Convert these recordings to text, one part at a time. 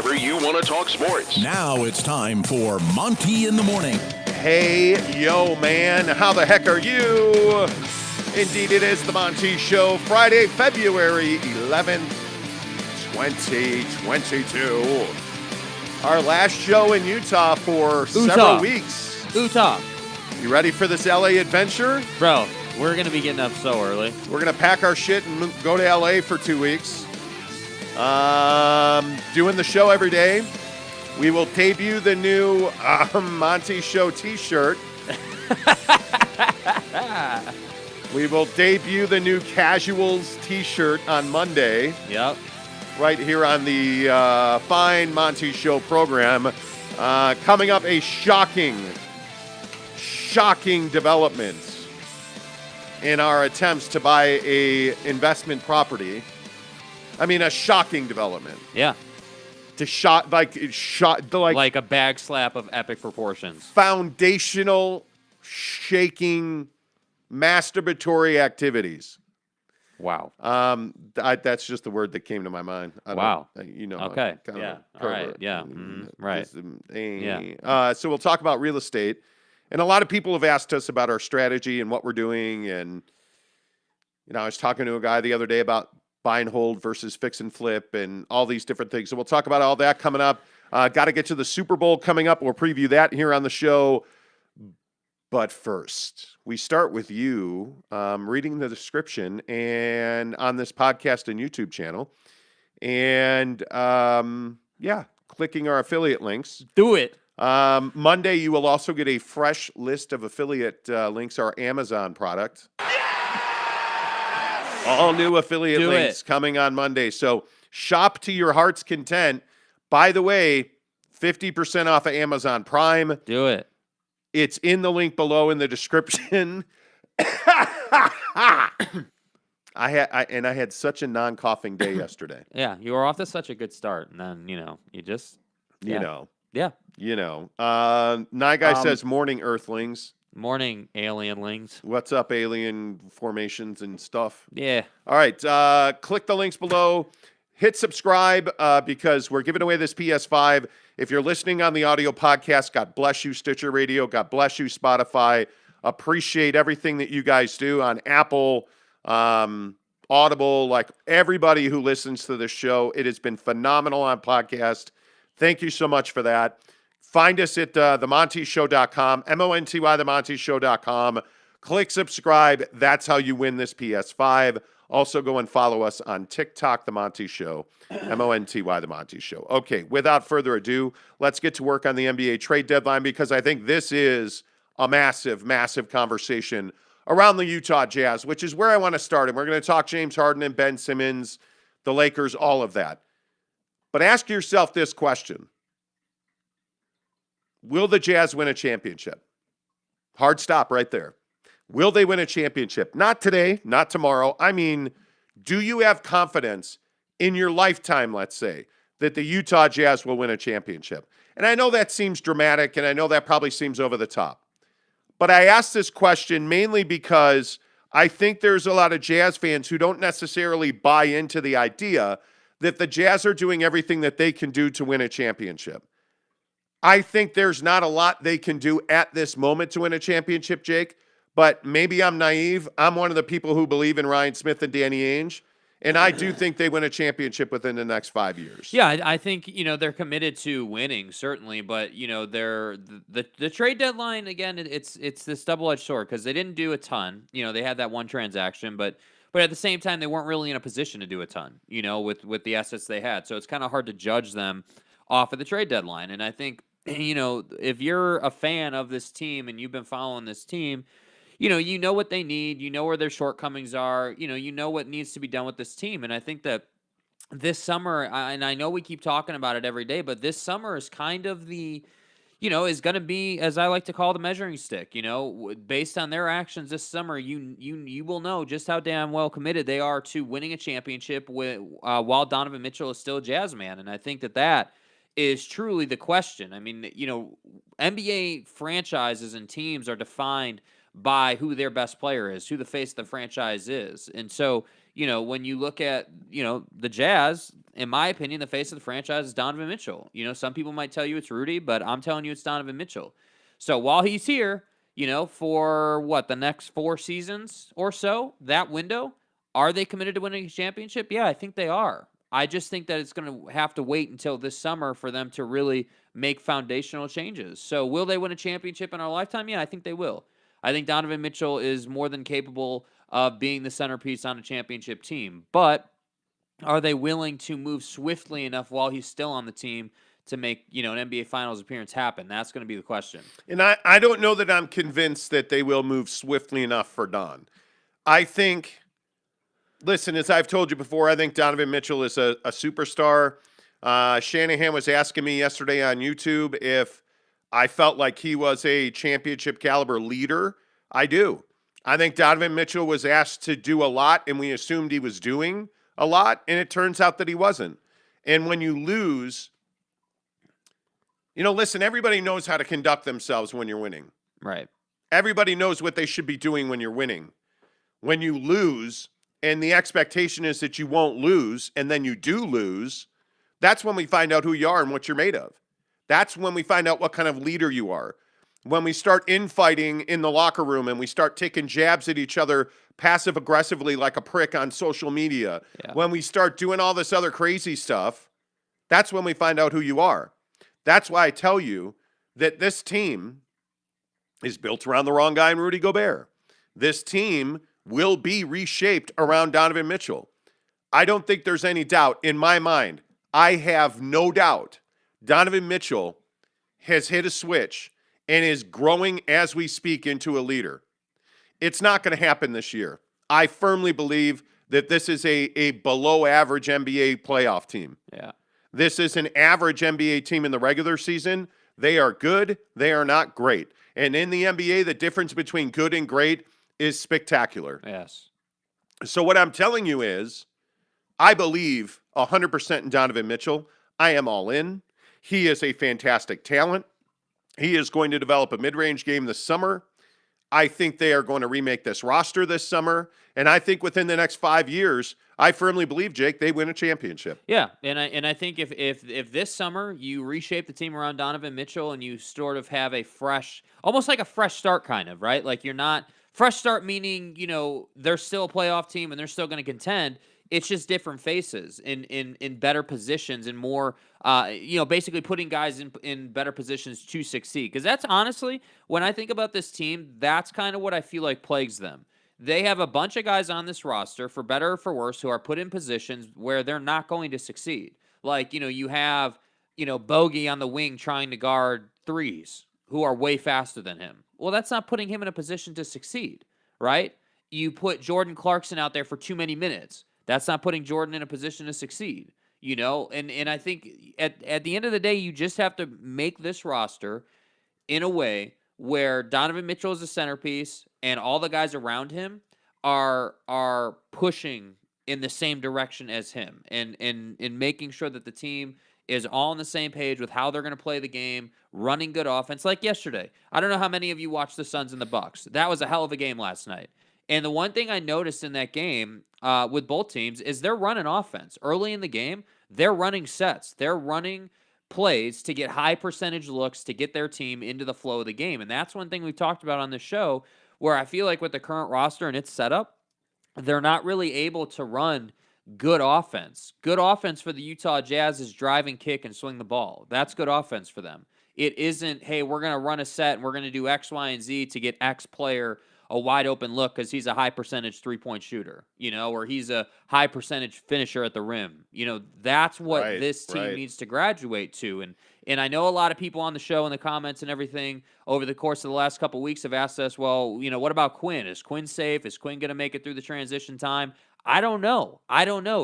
whenever you want to talk sports. Now it's time for Monty in the Morning. Hey, yo, man, how the heck are you? Indeed, it is the Monty Show, Friday, February 11th, 2022. Our last show in Utah for several weeks. Utah. You ready for this LA adventure? Bro, we're going to be getting up so early. We're going to pack our shit and go to LA for 2 weeks. Doing the show every day. We will debut the new Monty Show t-shirt. We will debut the new Casuals t-shirt on Monday. Yep. Right here on the fine Monty Show program. Coming up, a shocking development in our attempts to buy a investment property. I mean, a shocking development. Yeah. Like a bag slap of epic proportions. Foundational, shaking, masturbatory activities. Wow. That's just the word that came to my mind. Wow. Okay. Yeah. All right. Yeah. Right. Yeah. So we'll talk about real estate. And a lot of people have asked us about our strategy and what we're doing. And, I was talking to a guy the other day about buy and hold versus fix and flip and all these different things. So we'll talk about all that coming up. Got to get to the Super Bowl coming up. We'll preview that here on the show. But first, we start with you reading the description and on this podcast and YouTube channel. And, clicking our affiliate links. Do it. Monday, you will also get a fresh list of affiliate links, our Amazon product. All new affiliate links coming on Monday. So shop to your heart's content. By the way, 50% off of Amazon Prime. Do it. It's in the link below in the description. I had such a non-coughing day yesterday. Yeah, you were off to such a good start, and then you just Yeah. Nye Guy says, "Morning, Earthlings." Morning, alienlings. What's up, alien formations and stuff? Yeah. All right. Click the links below. Hit subscribe because we're giving away this PS5. If you're listening on the audio podcast, God bless you, Stitcher Radio. God bless you, Spotify. Appreciate everything that you guys do on Apple, Audible, like everybody who listens to this show. It has been phenomenal on podcast. Thank you so much for that. Find us at themontyshow.com, MONTY, themontyshow.com. Click subscribe. That's how you win this PS5. Also, go and follow us on TikTok, The Monty Show, MONTY, The Monty Show. Okay, without further ado, let's get to work on the NBA trade deadline because I think this is a massive, massive conversation around the Utah Jazz, which is where I want to start. And we're going to talk James Harden and Ben Simmons, the Lakers, all of that. But ask yourself this question. Will the Jazz win a championship? Hard stop right there. Will they win a championship? Not today, not tomorrow. I mean, do you have confidence in your lifetime, let's say, that the Utah Jazz will win a championship? And I know that seems dramatic, and I know that probably seems over the top. But I ask this question mainly because I think there's a lot of Jazz fans who don't necessarily buy into the idea that the Jazz are doing everything that they can do to win a championship. I think there's not a lot they can do at this moment to win a championship, Jake, but maybe I'm naive. I'm one of the people who believe in Ryan Smith and Danny Ainge, and I do think they win a championship within the next 5 years. Yeah, I think, they're committed to winning, certainly, but, they're the trade deadline, again, it's this double-edged sword because they didn't do a ton. They had that one transaction, but at the same time, they weren't really in a position to do a ton, with the assets they had. So it's kind of hard to judge them off of the trade deadline. And I think, if you're a fan of this team and you've been following this team, you know what they need, where their shortcomings are, you know what needs to be done with this team. And I think that this summer, and I know we keep talking about it every day, but this summer is kind of the, is going to be, as I like to call the measuring stick, based on their actions this summer, you will know just how damn well committed they are to winning a championship while Donovan Mitchell is still a Jazz man. And I think that is truly the question. I mean, NBA franchises and teams are defined by who their best player is, who the face of the franchise is. And so, when you look at, the Jazz, in my opinion, the face of the franchise is Donovan Mitchell. Some people might tell you it's Rudy, but I'm telling you it's Donovan Mitchell. So while he's here, for the next 4 seasons or so, that window, are they committed to winning a championship? Yeah, I think they are. I just think that it's going to have to wait until this summer for them to really make foundational changes. So will they win a championship in our lifetime? Yeah, I think they will. I think Donovan Mitchell is more than capable of being the centerpiece on a championship team. But are they willing to move swiftly enough while he's still on the team to make, an NBA Finals appearance happen? That's going to be the question. And I don't know that I'm convinced that they will move swiftly enough for Don. I think, listen, as I've told you before, I think Donovan Mitchell is a superstar. Shanahan was asking me yesterday on YouTube if I felt like he was a championship caliber leader. I do. I think Donovan Mitchell was asked to do a lot, and we assumed he was doing a lot, and it turns out that he wasn't. And when you lose, listen, everybody knows how to conduct themselves when you're winning. Right. Everybody knows what they should be doing when you're winning. When you lose, and the expectation is that you won't lose, and then you do lose, that's when we find out who you are and what you're made of. That's when we find out what kind of leader you are. When we start infighting in the locker room and we start taking jabs at each other passive-aggressively like a prick on social media, when we start doing all this other crazy stuff, that's when we find out who you are. That's why I tell you that this team is built around the wrong guy in Rudy Gobert. This team will be reshaped around Donovan Mitchell. I don't think there's any doubt in my mind. I have no doubt Donovan Mitchell has hit a switch and is growing as we speak into a leader. It's not going to happen this year. I firmly believe that this is a below average NBA playoff team. Yeah. This is an average NBA team in the regular season. They are good. They are not great. And in the NBA, the difference between good and great is spectacular. Yes. So what I'm telling you is, I believe 100% in Donovan Mitchell. I am all in. He is a fantastic talent. He is going to develop a mid-range game this summer. I think they are going to remake this roster this summer. And I think within the next 5 years, I firmly believe, Jake, they win a championship. Yeah, and I think if this summer you reshape the team around Donovan Mitchell and you sort of have a fresh, almost like a fresh start kind of, right? Like you're not, fresh start meaning, they're still a playoff team and they're still going to contend. It's just different faces in better positions and more, basically putting guys in better positions to succeed. Because that's honestly, when I think about this team, that's kind of what I feel like plagues them. They have a bunch of guys on this roster, for better or for worse, who are put in positions where they're not going to succeed. Like, you have, Bogey on the wing trying to guard threes who are way faster than him. Well, that's not putting him in a position to succeed, right? You put Jordan Clarkson out there for too many minutes. That's not putting Jordan in a position to succeed, And I think at the end of the day, you just have to make this roster in a way where Donovan Mitchell is the centerpiece and all the guys around him are pushing in the same direction as him and making sure that the team is all on the same page with how they're going to play the game, running good offense. Like yesterday, I don't know how many of you watched the Suns and the Bucks. That was a hell of a game last night. And the one thing I noticed in that game with both teams is they're running offense. Early in the game, they're running sets. They're running plays to get high percentage looks to get their team into the flow of the game. And that's one thing we've talked about on the show where I feel like with the current roster and its setup, they're not really able to run good offense. Good offense for the Utah Jazz is drive and kick and swing the ball. That's good offense for them. It isn't, hey, we're going to run a set and we're going to do X, Y, and Z to get X player a wide open look because he's a high percentage three-point shooter, or he's a high percentage finisher at the rim. That's what this team needs to graduate to. And I know a lot of people on the show in the comments and everything over the course of the last couple of weeks have asked us, well, what about Quinn? Is Quinn safe? Is Quinn going to make it through the transition time? I don't know.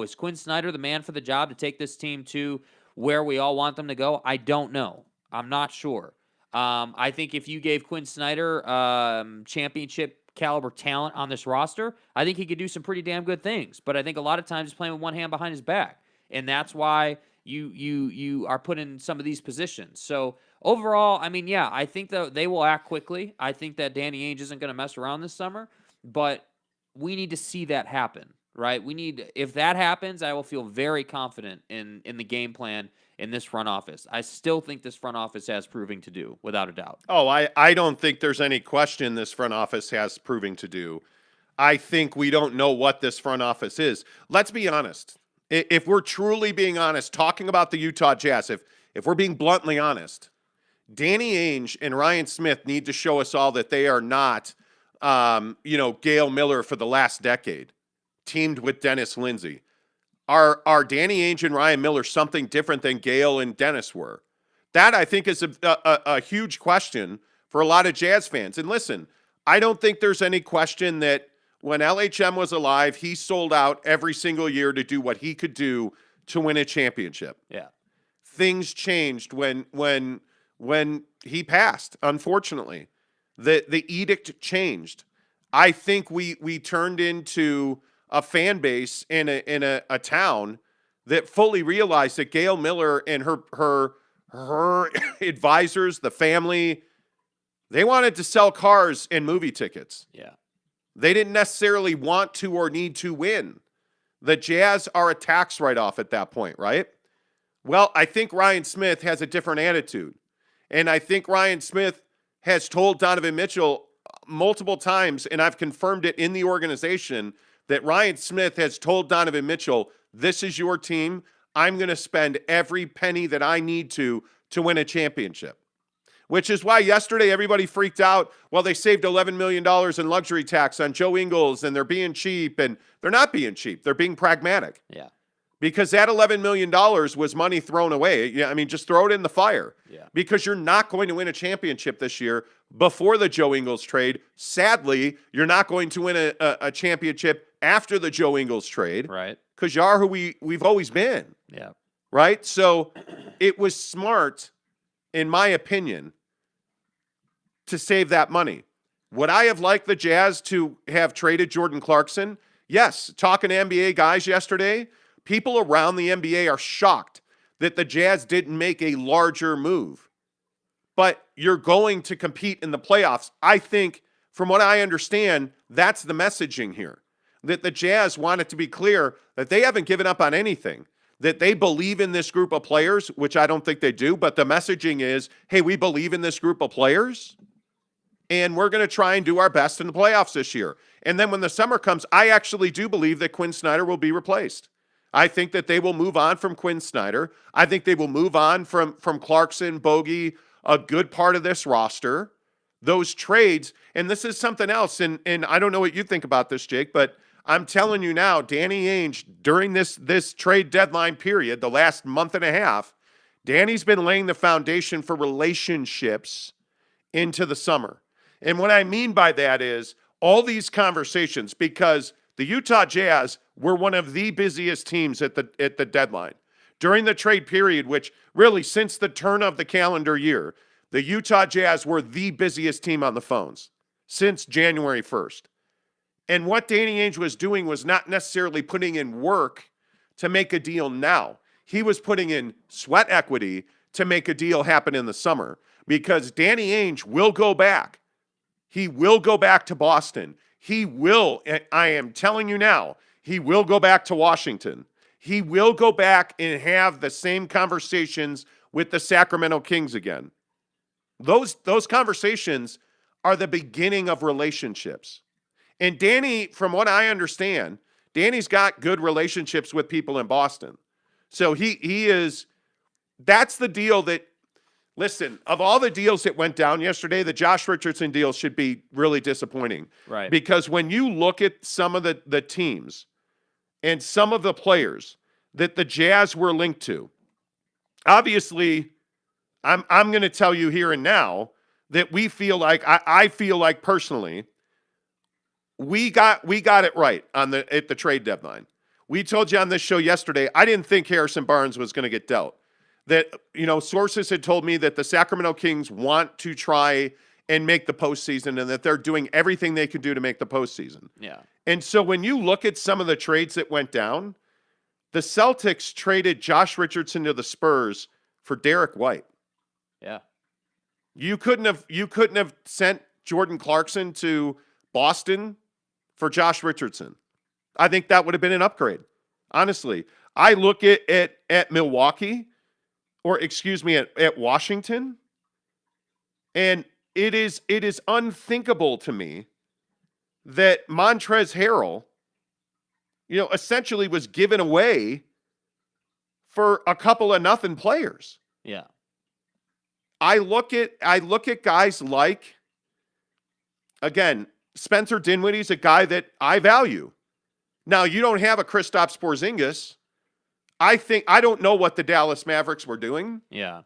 Is Quinn Snyder the man for the job to take this team to where we all want them to go? I don't know. I'm not sure. I think if you gave Quinn Snyder championship caliber talent on this roster, I think he could do some pretty damn good things. But I think a lot of times he's playing with one hand behind his back, and that's why you are put in some of these positions. So overall, I think that they will act quickly. I think that Danny Ainge isn't going to mess around this summer, but we need to see that happen. right? If that happens, I will feel very confident in the game plan in this front office. I still think this front office has proving to do, without a doubt. Oh, I don't think there's any question this front office has proving to do. I think we don't know what this front office is. Let's be honest. If we're truly being honest, talking about the Utah Jazz, if we're being bluntly honest, Danny Ainge and Ryan Smith need to show us all that they are not, Gail Miller for the last decade, teamed with Dennis Lindsey. Are Danny Ainge and Ryan Miller something different than Gail and Dennis were? That, I think, is a huge question for a lot of Jazz fans. And listen, I don't think there's any question that when LHM was alive, he sold out every single year to do what he could do to win a championship. Yeah. Things changed when he passed, unfortunately. The edict changed. I think we turned into a fan base in a town that fully realized that Gail Miller and her advisors, the family, they wanted to sell cars and movie tickets. Yeah. They didn't necessarily want to or need to win. The Jazz are a tax write-off at that point, right? Well, I think Ryan Smith has a different attitude. And I think Ryan Smith has told Donovan Mitchell multiple times, and I've confirmed it in the organization, that Ryan Smith has told Donovan Mitchell, this is your team. I'm going to spend every penny that I need to win a championship. Which is why yesterday everybody freaked out. Well, they saved $11 million in luxury tax on Joe Ingles, and they're being cheap. And they're not being cheap. They're being pragmatic. Yeah. Because that $11 million was money thrown away. Yeah, I mean, just throw it in the fire. Yeah. Because you're not going to win a championship this year before the Joe Ingles trade. Sadly, you're not going to win a championship after the Joe Ingles trade. Right. Because you are who we've always been. Yeah. Right? So it was smart, in my opinion, to save that money. Would I have liked the Jazz to have traded Jordan Clarkson? Yes. Talking to NBA guys yesterday, people around the NBA are shocked that the Jazz didn't make a larger move. But you're going to compete in the playoffs. I think, from what I understand, that's the messaging here. That the Jazz want it to be clear that they haven't given up on anything. That they believe in this group of players, which I don't think they do, but the messaging is, hey, we believe in this group of players, and we're going to try and do our best in the playoffs this year. And then when the summer comes, I actually do believe that Quinn Snyder will be replaced. I think that they will move on from Quinn Snyder. I think they will move on from Clarkson, Bogey, a good part of this roster. Those trades, and this is something else, and I don't know what you think about this, Jake, but I'm telling you now, Danny Ainge, during this trade deadline period, the last month and a half, Danny's been laying the foundation for relationships into the summer. And what I mean by that is all these conversations, because the Utah Jazz were one of the busiest teams at the deadline. During the trade period, which really since the turn of the calendar year, the Utah Jazz were the busiest team on the phones since January 1st. And what Danny Ainge was doing was not necessarily putting in work to make a deal now. He was putting in sweat equity to make a deal happen in the summer, because Danny Ainge will go back. He will go back to Boston. He will, I am telling you now, he will go back to Washington. He will go back and have the same conversations with the Sacramento Kings again. Those conversations are the beginning of relationships. And Danny, from what I understand, Danny's got good relationships with people in Boston. So he is, that's the deal that, listen, of all the deals that went down yesterday, the Josh Richardson deal should be really disappointing. Right. Because when you look at some of the teams and some of the players that the Jazz were linked to, obviously, I'm going to tell you here and now that we feel like, I feel like personally, we got it right at the trade deadline. We told you on this show yesterday, I didn't think Harrison Barnes was going to get dealt. That, sources had told me that the Sacramento Kings want to try and make the postseason, and that they're doing everything they can do to make the postseason. Yeah. And so when you look at some of the trades that went down, the Celtics traded Josh Richardson to the Spurs for Derek White. Yeah. You couldn't have sent Jordan Clarkson to Boston for Josh Richardson. I think that would have been an upgrade. Honestly, I look at Milwaukee, or excuse me, at Washington, and it is unthinkable to me that Montrezl Harrell, essentially was given away for a couple of nothing players. Yeah. I look at guys like, again, Spencer Dinwiddie's a guy that I value. Now, you don't have a Kristaps Porzingis. I don't know what the Dallas Mavericks were doing. Yeah.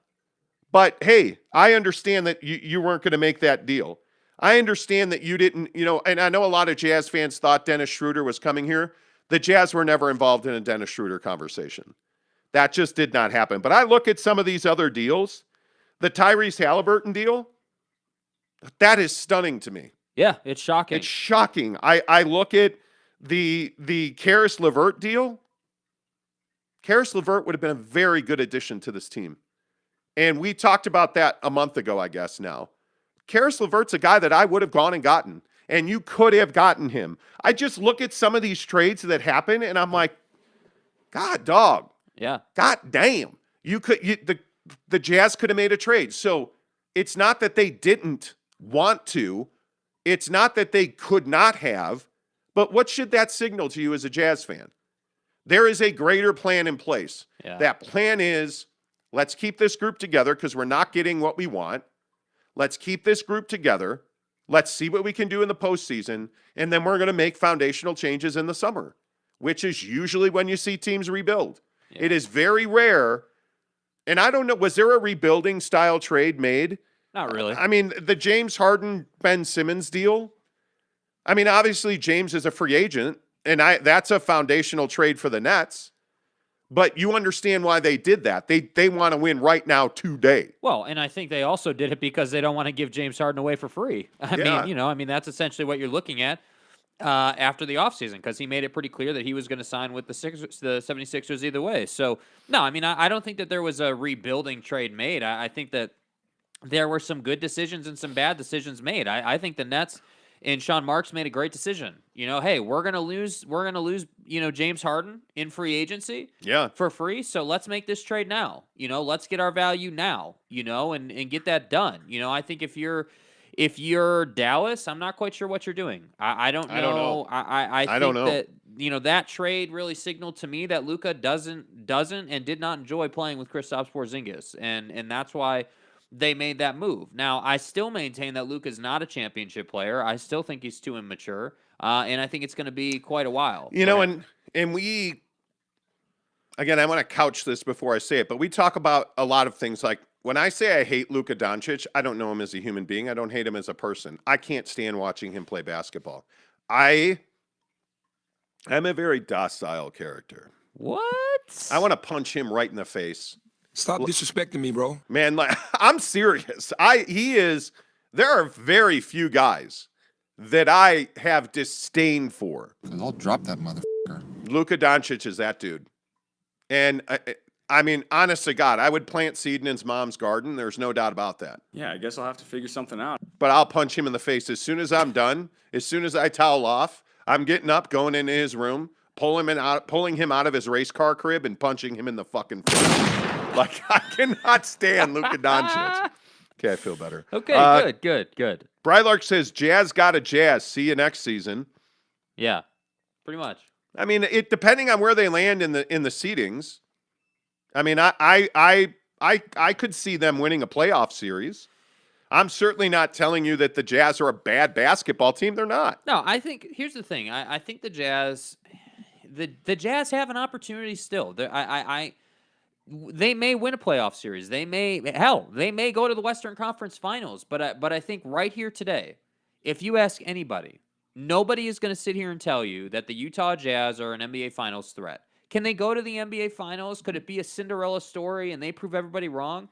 But hey, I understand that you weren't going to make that deal. I understand that you didn't, and I know a lot of Jazz fans thought Dennis Schroeder was coming here. The Jazz were never involved in a Dennis Schroeder conversation. That just did not happen. But I look at some of these other deals, the Tyrese Halliburton deal, that is stunning to me. Yeah, it's shocking. It's shocking. I look at the Karis LeVert deal. Karis LeVert would have been a very good addition to this team. And we talked about that a month ago, I guess now. Karis LeVert's a guy that I would have gone and gotten, and you could have gotten him. I just look at some of these trades that happen, and I'm like, God, dog. Yeah. God damn. The Jazz could have made a trade. So it's not that they didn't want to. It's not that they could not have. But what should that signal to you as a Jazz fan? There is a greater plan in place. Yeah. That plan is, let's keep this group together because we're not getting what we want. Let's keep this group together. Let's see what we can do in the postseason. And then we're going to make foundational changes in the summer, which is usually when you see teams rebuild. Yeah. It is very rare. And I don't know, was there a rebuilding style trade made? Not really. I mean, the James Harden, Ben Simmons deal. I mean, obviously James is a free agent, and that's a foundational trade for the Nets. But you understand why they did that. They want to win right now today. Well, and I think they also did it because they don't want to give James Harden away for free. I mean, that's essentially what you're looking at after the offseason, because he made it pretty clear that he was going to sign with the 76ers either way. So, no, I mean, I don't think that there was a rebuilding trade made. I think that there were some good decisions and some bad decisions made. I think the Nets and Sean Marks made a great decision. Hey, we're gonna lose, James Harden in free agency, for free. So let's make this trade now. Let's get our value now. And get that done. I think if you're Dallas, I'm not quite sure what you're doing. I don't know. I think that that trade really signaled to me that Luka doesn't and did not enjoy playing with Kristaps Porzingis, and that's why they made that move. Now, I still maintain that Luka is not a championship player. I still think he's too immature, and I think it's going to be quite a while. And we, again, I want to couch this before I say it, but we talk about a lot of things. Like, when I say I hate Luka Doncic, I don't know him as a human being. I don't hate him as a person. I can't stand watching him play basketball. I'm a very docile character. What? I want to punch him right in the face. Stop disrespecting me, bro. Man, I'm serious. There are very few guys that I have disdain for. I'll drop that motherfucker. Luka Doncic is that dude. And I mean, honest to God, I would plant seed in his mom's garden. There's no doubt about that. Yeah, I guess I'll have to figure something out. But I'll punch him in the face as soon as I'm done. As soon as I towel off, I'm getting up, going into his room, pulling him out of his race car crib and punching him in the fucking face. Like, I cannot stand Luka Doncic. Okay, I feel better. Okay, good. Brylark says, Jazz got a Jazz. See you next season. Yeah, pretty much. I mean, it depending on where they land in the seedings. I mean, I could see them winning a playoff series. I'm certainly not telling you that the Jazz are a bad basketball team. They're not. No, I think here's the thing. I think the Jazz have an opportunity still. They may win a playoff series. They may go to the Western Conference Finals. But I think right here today, if you ask anybody, nobody is going to sit here and tell you that the Utah Jazz are an NBA Finals threat. Can they go to the NBA Finals? Could it be a Cinderella story and they prove everybody wrong?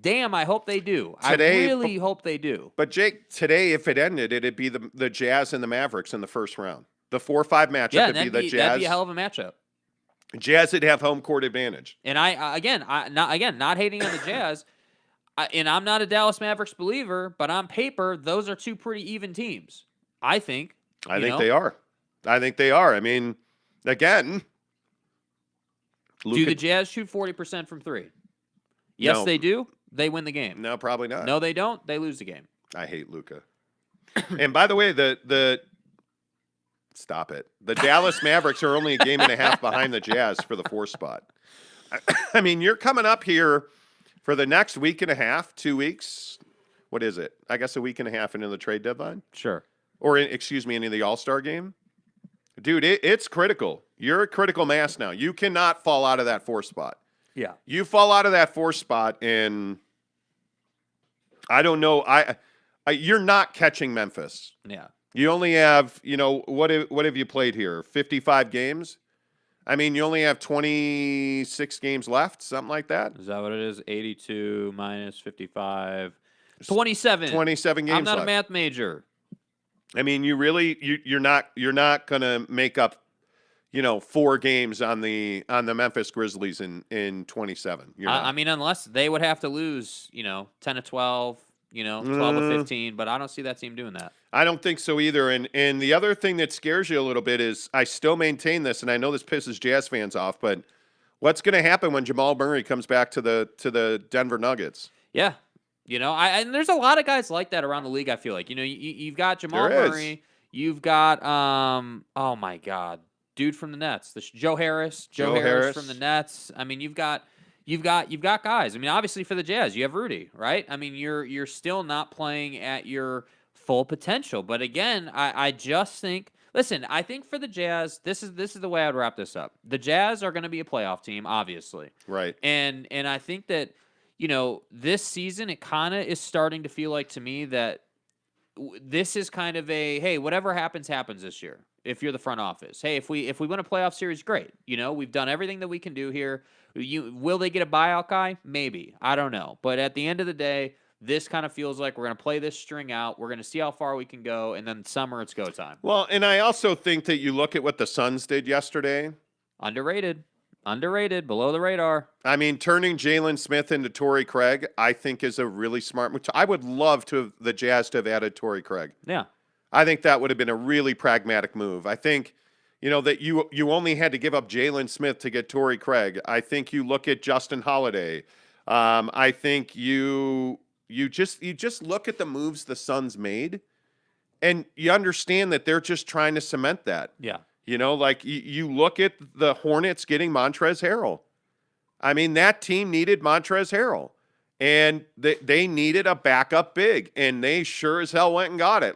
Damn, I hope they do. Today, I really hope they do. But Jake, today, if it ended, it'd be the Jazz and the Mavericks in the first round. The 4-5 matchup would be the Jazz. That'd be a hell of a matchup. Jazz would have home court advantage. And not hating on the Jazz, and I'm not a Dallas Mavericks believer, but on paper, those are two pretty even teams. I think. I think they are. I mean, Again. Do the Jazz shoot 40% from three? Yes, No. they do. They win the game. No, probably not. No, they don't. They lose the game. I hate Luka. And by the way, stop it. The Dallas Mavericks are only a game and a half behind the Jazz for the 4 spot. I mean, you're coming up here for the next week and a half, 2 weeks. What is it? I guess a week and a half into the trade deadline? Sure. Or, into the All-Star game? Dude, it's critical. You're a critical mass now. You cannot fall out of that 4 spot. Yeah. You fall out of that 4 spot, and I don't know. You're not catching Memphis. Yeah. You only have, what have you played here? 55 games? I mean, you only have 26 games left, something like that. Is that what it is? 82 minus 55. 27. 27 games I'm not left. a math major. I mean, you're not going to make up, 4 games on the Memphis Grizzlies in 27. I mean, unless they would have to lose, 10 to 12, 12 to 15, but I don't see that team doing that. I don't think so either. And the other thing that scares you a little bit is I still maintain this, and I know this pisses Jazz fans off, but what's going to happen when Jamal Murray comes back to the Denver Nuggets? Yeah. And there's a lot of guys like that around the league, I feel like. You've got Jamal Murray. You've got, oh, my God, dude from the Nets. Joe Harris. Joe Harris from the Nets. I mean, you've got guys. I mean, obviously for the Jazz, you have Rudy, right? I mean, you're still not playing at your full potential. But again, I just think, listen, I think for the Jazz, this is the way I'd wrap this up. The Jazz are going to be a playoff team, obviously. Right. And I think that, this season, it kind of is starting to feel like to me that this is kind of a, hey, whatever happens this year. If you're the front office, hey, if we win a playoff series, great. We've done everything that we can do here. Will they get a buyout guy? Maybe. I don't know. But at the end of the day, this kind of feels like we're going to play this string out. We're going to see how far we can go, and then summer, it's go time. Well, and I also think that you look at what the Suns did yesterday. Underrated, below the radar. I mean, turning Jalen Smith into Torrey Craig, I think is a really smart move. I would love the Jazz to have added Torrey Craig. Yeah. I think that would have been a really pragmatic move. I think, that you only had to give up Jalen Smith to get Torrey Craig. I think you look at Justin Holiday. I think you just look at the moves the Suns made, and you understand that they're just trying to cement that. Yeah. You look at the Hornets getting Montrezl Harrell. I mean, that team needed Montrezl Harrell. And they needed a backup big, and they sure as hell went and got it.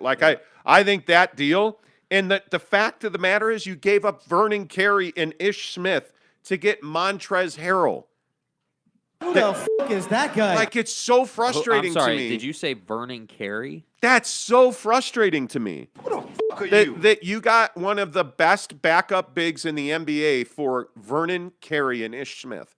I think that deal, and the fact of the matter is you gave up Vernon Carey and Ish Smith to get Montrezl Harrell. Who the fuck is that guy? It's so frustrating I'm sorry, to me. did you say Vernon Carey? That's so frustrating to me. Who the fuck are you? That you got one of the best backup bigs in the NBA for Vernon Carey and Ish Smith.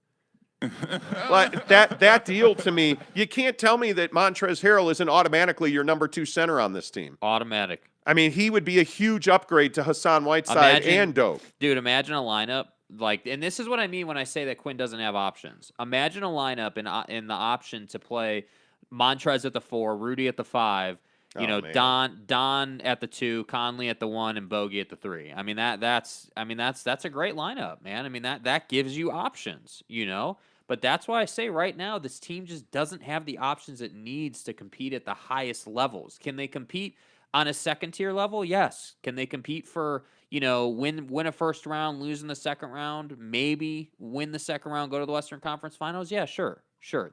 That deal to me, you can't tell me that Montrezl Harrell isn't automatically your number 2 center on this team. Automatic. I mean, he would be a huge upgrade to Hassan Whiteside and Dope. Dude, imagine a lineup and this is what I mean when I say that Quinn doesn't have options. Imagine a lineup in the option to play Montrez at the 4, Rudy at the 5, Don at the 2, Conley at the 1, and Bogey at the 3. I mean that's a great lineup, man. I mean that gives you options, But that's why I say right now this team just doesn't have the options it needs to compete at the highest levels. Can they compete on a second tier level? Yes. Can they compete for, win a first round, lose in the second round, maybe win the second round, go to the Western Conference Finals? Yeah, sure.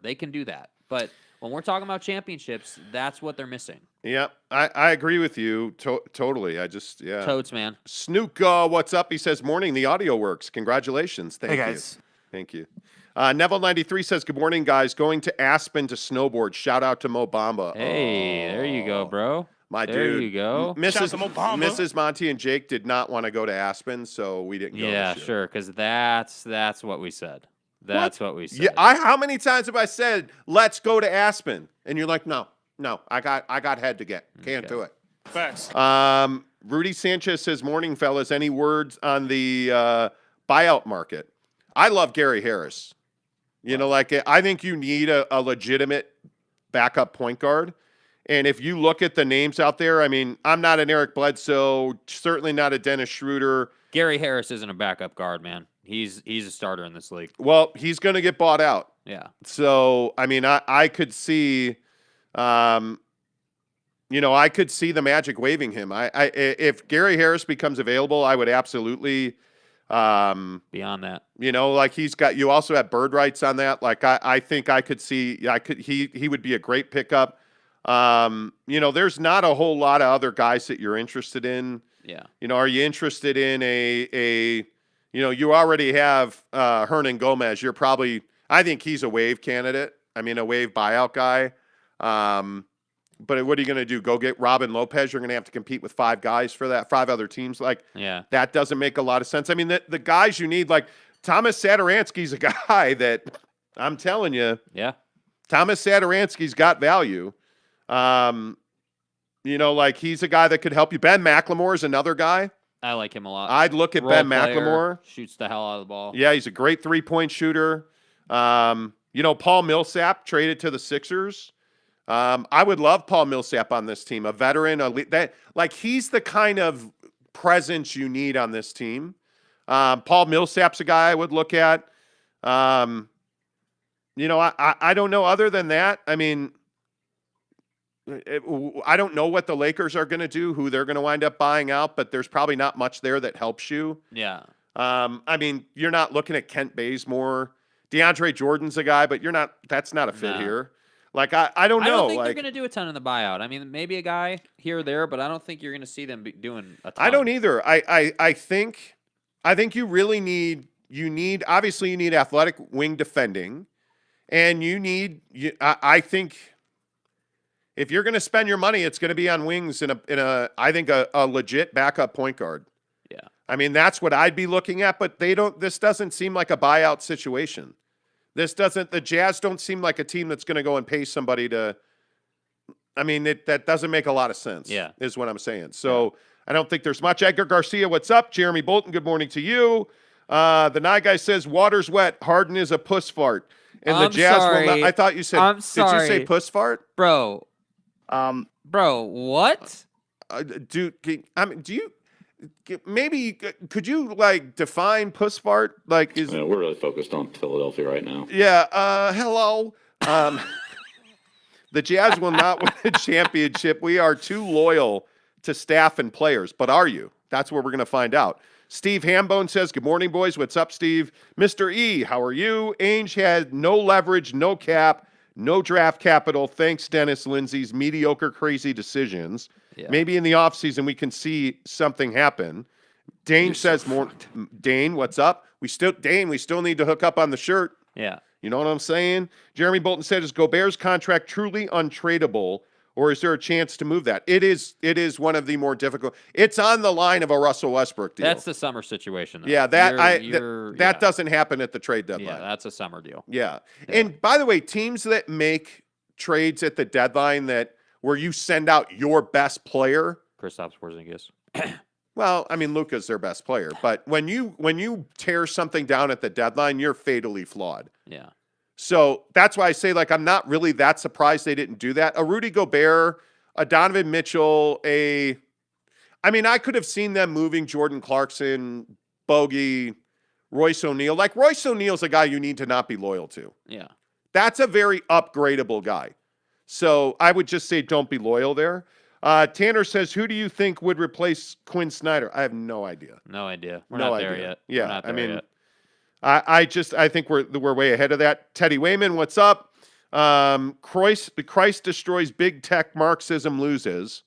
They can do that. But when we're talking about championships, that's what they're missing. Yeah, I agree with you totally. Totes, man. Snook, what's up? He says, morning, the audio works. Congratulations. Thank you. guys. Thank you. Neville93 says, good morning, guys. Going to Aspen to snowboard. Shout out to Mo Bamba. Hey, there you go, bro. My there dude. you go. Mrs. Monty and Jake did not want to go to Aspen, so we didn't go. Yeah, sure, because that's what we said. That's what we said. Yeah, how many times have I said, let's go to Aspen? And you're like, no, I got head to get. Can't do it. Facts. Rudy Sanchez says, morning, fellas. Any words on the buyout market? I love Gary Harris. I think you need a legitimate backup point guard. And if you look at the names out there, I mean, I'm not an Eric Bledsoe, certainly not a Dennis Schroeder. Gary Harris isn't a backup guard, man. He's a starter in this league. Well, he's going to get bought out. Yeah. So, I mean, I could see, I could see the Magic waiving him. If Gary Harris becomes available, I would absolutely. Beyond that, you also have bird rights on that. Like, I think I could see, he would be a great pickup. There's not a whole lot of other guys that you're interested in. yeah. Are you interested in you already have Hernan Gomez. I think he's a waive candidate. I mean, a waive buyout guy. But what are you going to do? Go get Robin Lopez? You're going to have to compete with 5 guys for that, 5 other teams. That doesn't make a lot of sense. I mean, the guys you need, like Thomas Satoransky's a guy that I'm telling you. Yeah. Thomas Satoransky's got value. He's a guy that could help you. Ben McLemore is another guy. I like him a lot. I'd look at Role Ben player, McLemore. Shoots the hell out of the ball. Yeah, he's a great 3-point shooter. Paul Millsap traded to the Sixers. I would love Paul Millsap on this team, a veteran, he's the kind of presence you need on this team. Paul Millsap's a guy I would look at. I don't know. Other than that, I mean, I don't know what the Lakers are going to do, who they're going to wind up buying out, but there's probably not much there that helps you. Yeah. I mean, you're not looking at Kent Bazemore. DeAndre Jordan's a guy, but that's not a fit here. I don't know. I don't think they're going to do a ton in the buyout. I mean, maybe a guy here or there, but I don't think you're going to see them doing a ton. I don't either. I think you really need obviously you need athletic wing defending, and I think if you're going to spend your money, it's going to be on wings in I think a legit backup point guard. Yeah. I mean, that's what I'd be looking at, but this doesn't seem like a buyout situation. The Jazz don't seem like a team that's going to go and pay somebody to, that doesn't make a lot of sense. Yeah. Is what I'm saying. So I don't think there's much. Edgar Garcia, what's up? Jeremy Bolton, good morning to you. The Nye guy says, water's wet. Harden is a puss fart. And the Jazz will not. I thought you said, I'm sorry. Did you say puss fart? Bro, what? Do you, maybe could you define puss fart? We're really focused on Philadelphia right now. Yeah. Hello. The Jazz will not win a championship. We are too loyal to staff and players. But are you? That's where we're going to find out. Steve Hambone says, good morning, boys. What's up, Steve? Mr. E, how are you? Ainge had no leverage, no cap, no draft capital. Thanks, Dennis Lindsay's mediocre, crazy decisions. Yeah. Maybe in the offseason we can see something happen. Dane says more. Dane, what's up? We still need to hook up on the shirt. Yeah. You know what I'm saying? Jeremy Bolton said, is Gobert's contract truly untradeable, or is there a chance to move that? It is one of the more difficult. It's on the line of a Russell Westbrook deal. That's the summer situation, though. Yeah, that doesn't happen at the trade deadline. Yeah, that's a summer deal. Yeah. And by the way, teams that make trades at the deadline where you send out your best player. Kristaps Porzingis. Well, I mean, Luka's their best player. But when you tear something down at the deadline, you're fatally flawed. Yeah. So that's why I say, I'm not really that surprised they didn't do that. A Rudy Gobert, a Donovan Mitchell, I could have seen them moving Jordan Clarkson, Bogey, Royce O'Neal. Royce O'Neal's a guy you need to not be loyal to. Yeah. That's a very upgradable guy. So I would just say don't be loyal there. Tanner says, who do you think would replace Quinn Snyder? I have no idea. No idea. We're not there yet. Yeah, we're not there yet. I think we're way ahead of that. Teddy Wayman, what's up? Christ destroys big tech, Marxism loses.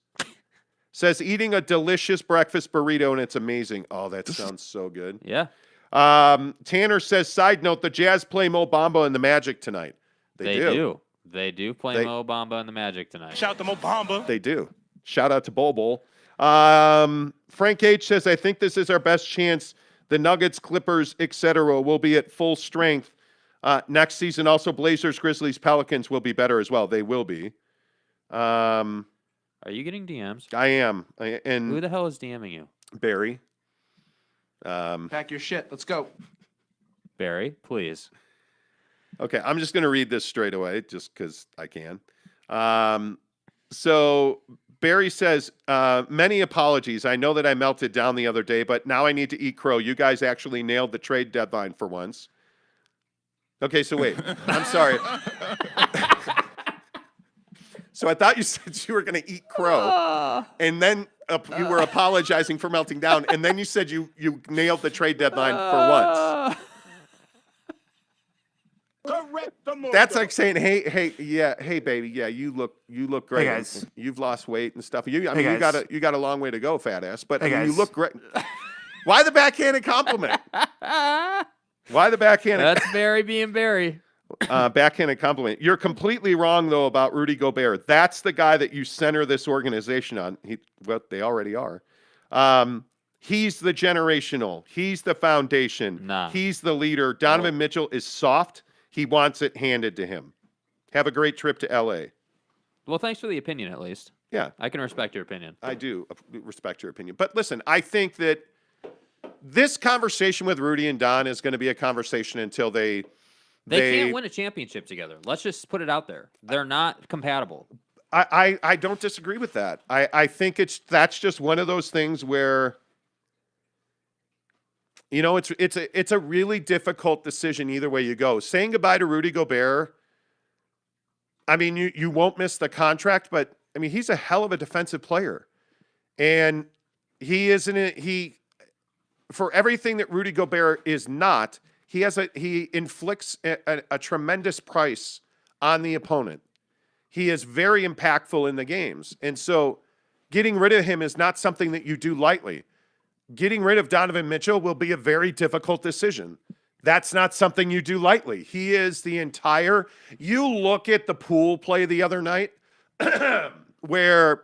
Says eating a delicious breakfast burrito and it's amazing. Oh, that sounds so good. Yeah. Tanner says, side note, the Jazz play Mo Bamba and the Magic tonight. They do. They do play Mo Bamba and the Magic tonight. Shout out to Mo Bamba. They do. Shout out to Bol. Frank H says, I think this is our best chance. The Nuggets, Clippers, etc. will be at full strength next season. Also, Blazers, Grizzlies, Pelicans will be better as well. They will be. Are you getting DMs? I am. And who the hell is DMing you? Barry. Pack your shit. Let's go. Barry, please. Okay, I'm just going to read this straight away just because I can. So Barry says, many apologies. I know that I melted down the other day, but now I need to eat crow. You guys actually nailed the trade deadline for once. Okay, so wait. I'm sorry. So I thought you said you were going to eat crow, and then you were apologizing for melting down, and then you said you nailed the trade deadline for once. That's like saying, hey, baby, yeah, you look great. Hey, guys. You've lost weight and stuff. You Hey, guys. you got a long way to go, fat ass. But Hey, you guys. look great. Why the backhanded compliment? Why the backhanded? That's Barry being Barry. Backhanded compliment. You're completely wrong though about Rudy Gobert. That's the guy that you center this organization on. Well, they already are. He's the generational. He's the foundation. Nah. He's the leader. Donovan Mitchell is soft. He wants it handed to him. Have a great trip to LA. Well, thanks for the opinion, at least. Yeah, I can respect your opinion. I do respect your opinion. But listen, I think that this conversation with Rudy and Don is going to be a conversation until they can't win a championship together. Let's just put it out there. They're not compatible. I don't disagree with that. I think that's just one of those things where, you know, it's a really difficult decision either way you go. Saying goodbye to Rudy Gobert, I mean, you won't miss the contract, but I mean, he's a hell of a defensive player. And for everything that Rudy Gobert is not, he inflicts a tremendous price on the opponent. He is very impactful in the games. And so getting rid of him is not something that you do lightly. Getting rid of Donovan Mitchell will be a very difficult decision. That's not something you do lightly. He is the entire. You look at the Poole play the other night where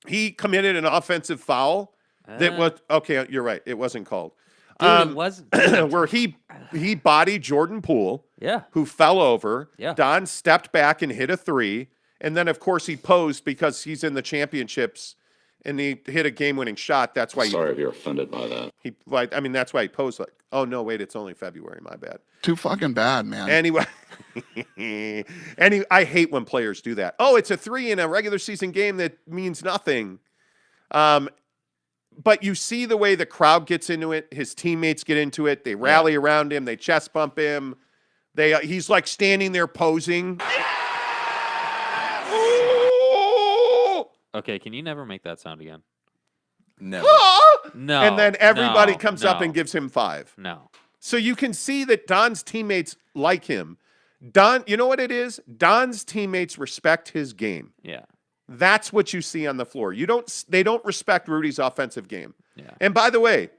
he committed an offensive foul that was, okay, you're right. It wasn't called. Dude, it wasn't. Where he bodied Jordan Poole, Yeah. who fell over. Yeah. Don stepped back and hit a three. And then, of course, he posed because he's in the championships and he hit a game-winning shot. That's why Sorry if you're offended by that. that's why he posed like, oh, no, wait, it's only February. My bad. Too fucking bad, man. Anyway, I hate when players do that. Oh, it's a three in a regular season game that means nothing. But you see the way the crowd gets into it. His teammates get into it. They rally around him. They chest bump him. He's like standing there posing. Okay, can you never make that sound again? Never. No. And then everybody comes up no. and gives him 5. No. So you can see that Don's teammates like him. Don, you know what it is? Don's teammates respect his game. Yeah. That's what you see on the floor. They don't respect Rudy's offensive game. Yeah. And by the way,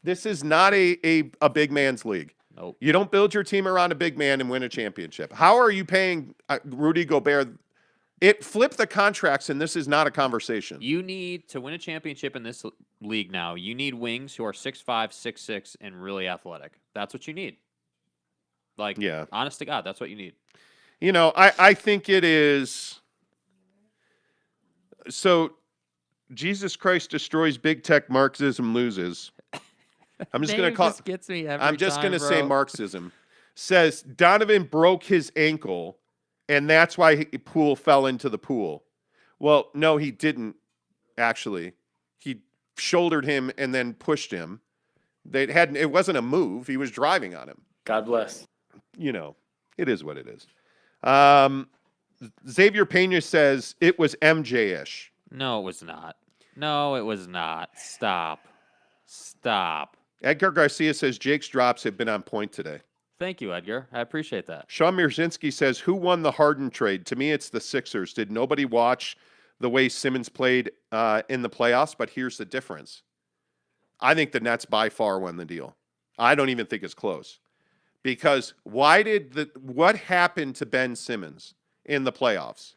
this is not a big man's league. Nope. You don't build your team around a big man and win a championship. How are you paying Rudy Gobert? It flipped the contracts, and this is not a conversation. You need to win a championship in this league now. You need wings who are 6'5", 6'6", and really athletic. That's what you need. Like, Yeah. honest to God, that's what you need. You know, I think it is. So, Jesus Christ destroys big tech, Marxism loses. I'm just going to call. Just gets me every I'm just time, going to say bro. Marxism. Says Donovan broke his ankle, and that's why Poole fell into the pool. Well, no, he didn't. Actually, he shouldered him and then pushed him. It wasn't a move. He was driving on him. God bless. You know, it is what it is. Xavier Pena says it was MJ-ish. No, it was not. No, it was not. Stop. Edgar Garcia says Jake's drops have been on point today. Thank you, Edgar. I appreciate that. Sean Mirzinski says, who won the Harden trade? To me, it's the Sixers. Did nobody watch the way Simmons played in the playoffs? But here's the difference. I think the Nets by far won the deal. I don't even think it's close. Because what happened to Ben Simmons in the playoffs?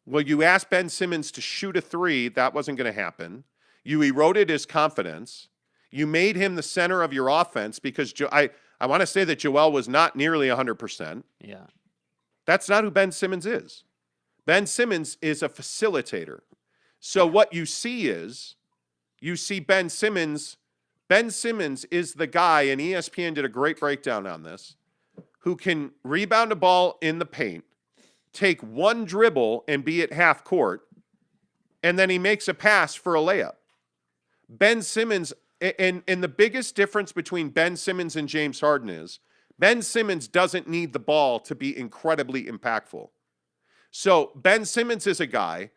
Well, you asked Ben Simmons to shoot a three. That wasn't going to happen. You eroded his confidence. You made him the center of your offense because I want to say that Joel was not nearly 100%. Yeah. That's not who Ben Simmons is. Ben Simmons is a facilitator. So what you see is Ben Simmons. Ben Simmons is the guy, and ESPN did a great breakdown on this, who can rebound a ball in the paint, take one dribble and be at half court, and then he makes a pass for a layup. Ben Simmons, and the biggest difference between Ben Simmons and James Harden is Ben Simmons doesn't need the ball to be incredibly impactful. So Ben Simmons is a guy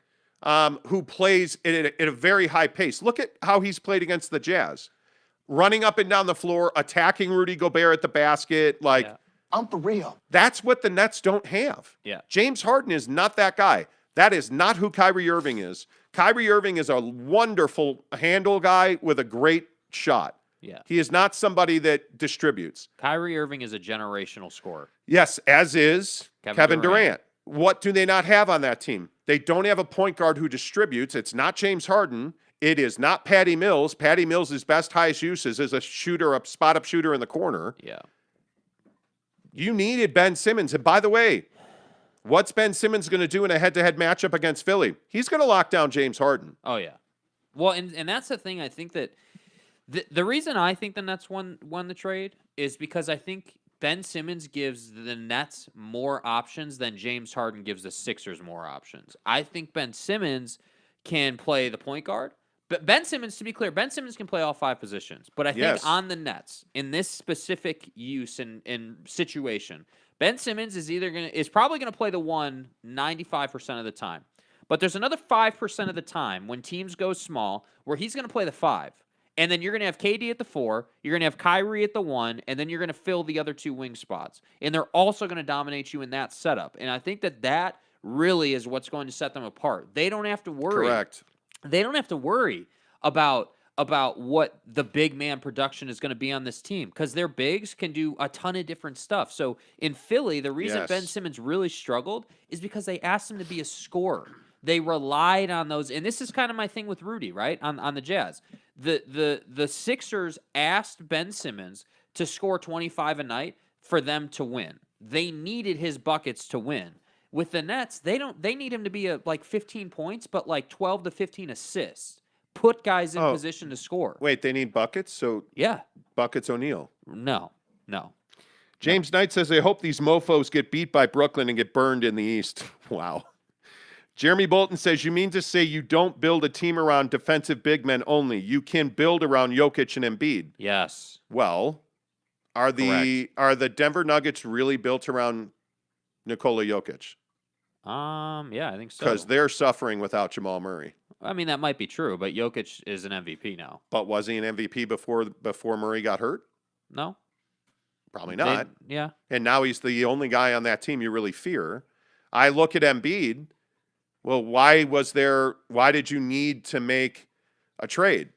who plays at a very high pace. Look at how he's played against the Jazz. Running up and down the floor, attacking Rudy Gobert at the basket. I'm for real. That's what the Nets don't have. Yeah. James Harden is not that guy. That is not who Kyrie Irving is. Kyrie Irving is a wonderful handle guy with a great shot. Yeah. He is not somebody that distributes. Kyrie Irving is a generational scorer. Yes, as is Kevin Durant. Durant. What do they not have on that team? They don't have a point guard who distributes. It's not James Harden. It is not Patty Mills. Patty Mills' best, highest uses is a shooter, a spot-up shooter in the corner. Yeah. You needed Ben Simmons. And by the way, what's Ben Simmons going to do in a head-to-head matchup against Philly? He's going to lock down James Harden. Oh, yeah. Well, and that's the thing. I think that the reason I think the Nets won the trade is because I think Ben Simmons gives the Nets more options than James Harden gives the Sixers more options. I think Ben Simmons can play the point guard. But Ben Simmons, to be clear, Ben Simmons can play all 5 positions. But I think on the Nets, in this specific use and situation, Ben Simmons is probably gonna play the 1 95% of the time. But there's another 5% of the time when teams go small where he's gonna play the 5. And then you're going to have KD at the 4, you're going to have Kyrie at the 1, and then you're going to fill the other 2 wing spots. And they're also going to dominate you in that setup. And I think that really is what's going to set them apart. They don't have to worry. Correct. They don't have to worry about what the big man production is going to be on this team because their bigs can do a ton of different stuff. So in Philly, the reason Ben Simmons really struggled is because they asked him to be a scorer. They relied on those, and this is kind of my thing with Rudy, right? On the Jazz. The Sixers asked Ben Simmons to score 25 a night for them to win. They needed his buckets to win. With the Nets, they need him to be like 15 points, but like 12 to 15 assists. Put guys in position to score. Wait, they need buckets? So Yeah. Buckets O'Neal. No. James Knight says, I hope these mofos get beat by Brooklyn and get burned in the East. Wow. Jeremy Bolton says, you mean to say you don't build a team around defensive big men only. You can build around Jokic and Embiid. Yes. Well, are the Denver Nuggets really built around Nikola Jokic? Yeah, I think so. Because they're suffering without Jamal Murray. I mean, that might be true, but Jokic is an MVP now. But was he an MVP before Murray got hurt? No. Probably not. Yeah. And now he's the only guy on that team you really fear. I look at Embiid. Well, why did you need to make a trade?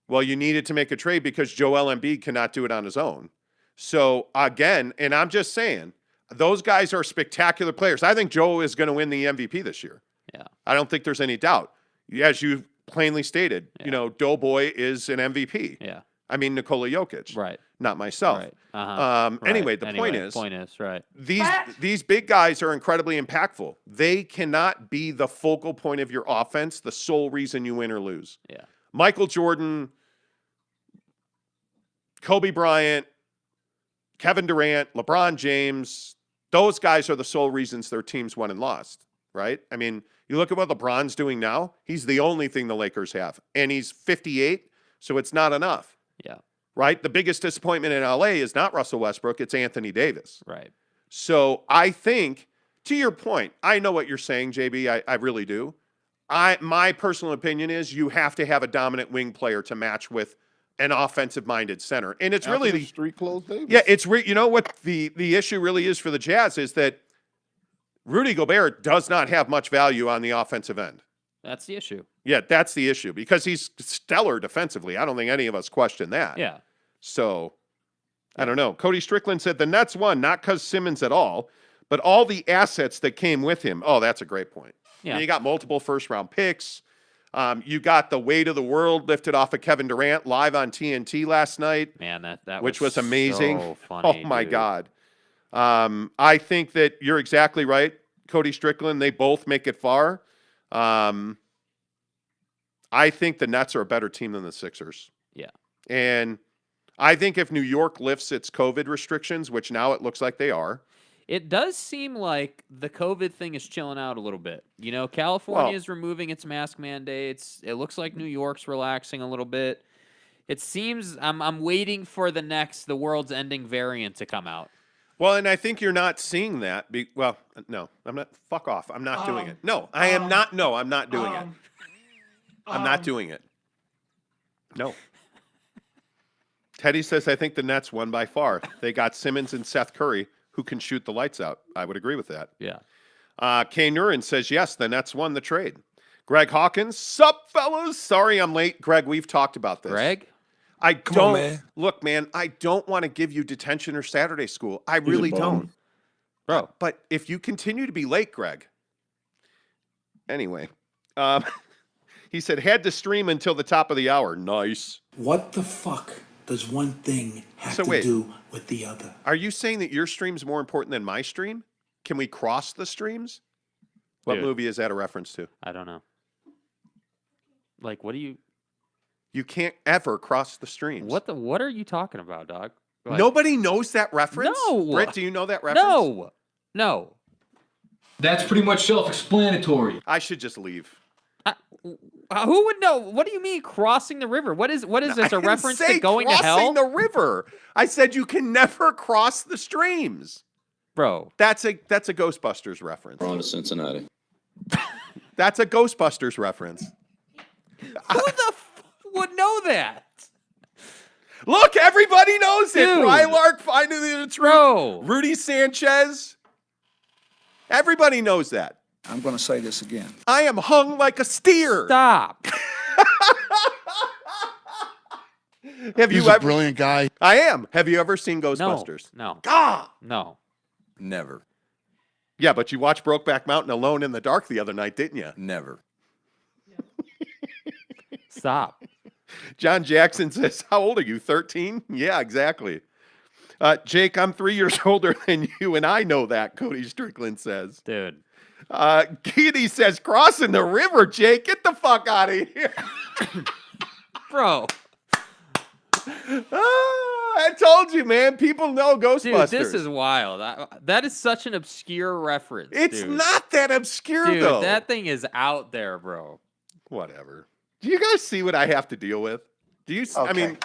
Well, you needed to make a trade because Joel Embiid cannot do it on his own. So again, and I'm just saying, those guys are spectacular players. I think Joe is going to win the MVP this year. Yeah. I don't think there's any doubt. As you plainly stated, Doughboy is an MVP. Yeah. I mean, Nikola Jokic. Right. Not myself. Right. Uh-huh. Anyway, the point is, right. these big guys are incredibly impactful. They cannot be the focal point of your offense, the sole reason you win or lose. Yeah. Michael Jordan, Kobe Bryant, Kevin Durant, LeBron James, those guys are the sole reasons their teams won and lost, right? I mean, you look at what LeBron's doing now. He's the only thing the Lakers have. And he's 58, so it's not enough. Yeah. Right? The biggest disappointment in LA is not Russell Westbrook, it's Anthony Davis. Right. So I think, to your point, I know what you're saying, JB. I really do. My personal opinion is you have to have a dominant wing player to match with an offensive-minded center. And it's really the street clothes Davis. Yeah, it's you know what the issue really is for the Jazz is that Rudy Gobert does not have much value on the offensive end. That's the issue. Yeah, that's the issue because he's stellar defensively. I don't think any of us question that. Yeah. So, I don't know. Cody Strickland said the Nets won, not because Simmons at all, but all the assets that came with him. Oh, that's a great point. Yeah. You got multiple first-round picks. You got the weight of the world lifted off of Kevin Durant live on TNT last night. Man, that which was amazing. So funny, oh, my dude. God. I think that you're exactly right, Cody Strickland. They both make it far. I think the Nets are a better team than the Sixers. Yeah. And I think if New York lifts its COVID restrictions, which now it looks like they are. it does seem like the COVID thing is chilling out a little bit. You know, California is removing its mask mandates. It looks like New York's relaxing a little bit. It seems I'm waiting for the world's ending variant to come out. Well, and I think you're not seeing that. No, I'm not. Fuck off. I'm not doing it. No, I am not. No, I'm not doing it. I'm not doing it. No. Teddy says, I think the Nets won by far. They got Simmons and Seth Curry, who can shoot the lights out. I would agree with that. Yeah. Kay Nurin says, yes, the Nets won the trade. Greg Hawkins, sup, fellas? Sorry I'm late. Greg, we've talked about this. Greg? Come on, man. Look, man, I don't want to give you detention or Saturday school. I really don't. Bro. But if you continue to be late, Greg. Anyway, he said, had to stream until the top of the hour. Nice. What the fuck does one thing have to do with the other? Are you saying that your stream's more important than my stream? Can we cross the streams? What movie is that a reference to? I don't know. Like, what do you... You can't ever cross the streams. What are you talking about, dog? Like, nobody knows that reference? No. Britt, do you know that reference? No. That's pretty much self-explanatory. I should just leave. Who would know? What do you mean crossing the river? What is this? A reference to going to hell? Crossing the river. I said you can never cross the streams. Bro. That's a Ghostbusters reference. We're on to Cincinnati. That's a Ghostbusters reference. Who the would know that? Look, everybody knows it. Dude. Rylark finding the truth. Bro. Rudy Sanchez. Everybody knows that. I'm going to say this again. I am hung like a steer. Stop. He's a brilliant guy. I am. Have you ever seen Ghostbusters? No. Ah! No. Never. Yeah, but you watched Brokeback Mountain Alone in the Dark the other night, didn't you? Never. Stop. John Jackson says, how old are you, 13? Yeah, exactly. Jake, I'm 3 years older than you, and I know that, Cody Strickland says. Dude. Keedy says, crossing the river, Jake. Get the fuck out of here. Bro. I told you, man. People know Ghostbusters. Dude, this is wild. That is such an obscure reference. It's dude. not that obscure, Dude, though. that thing is out there, bro. Whatever. Do you guys see what I have to deal with? Do you? Okay. I mean,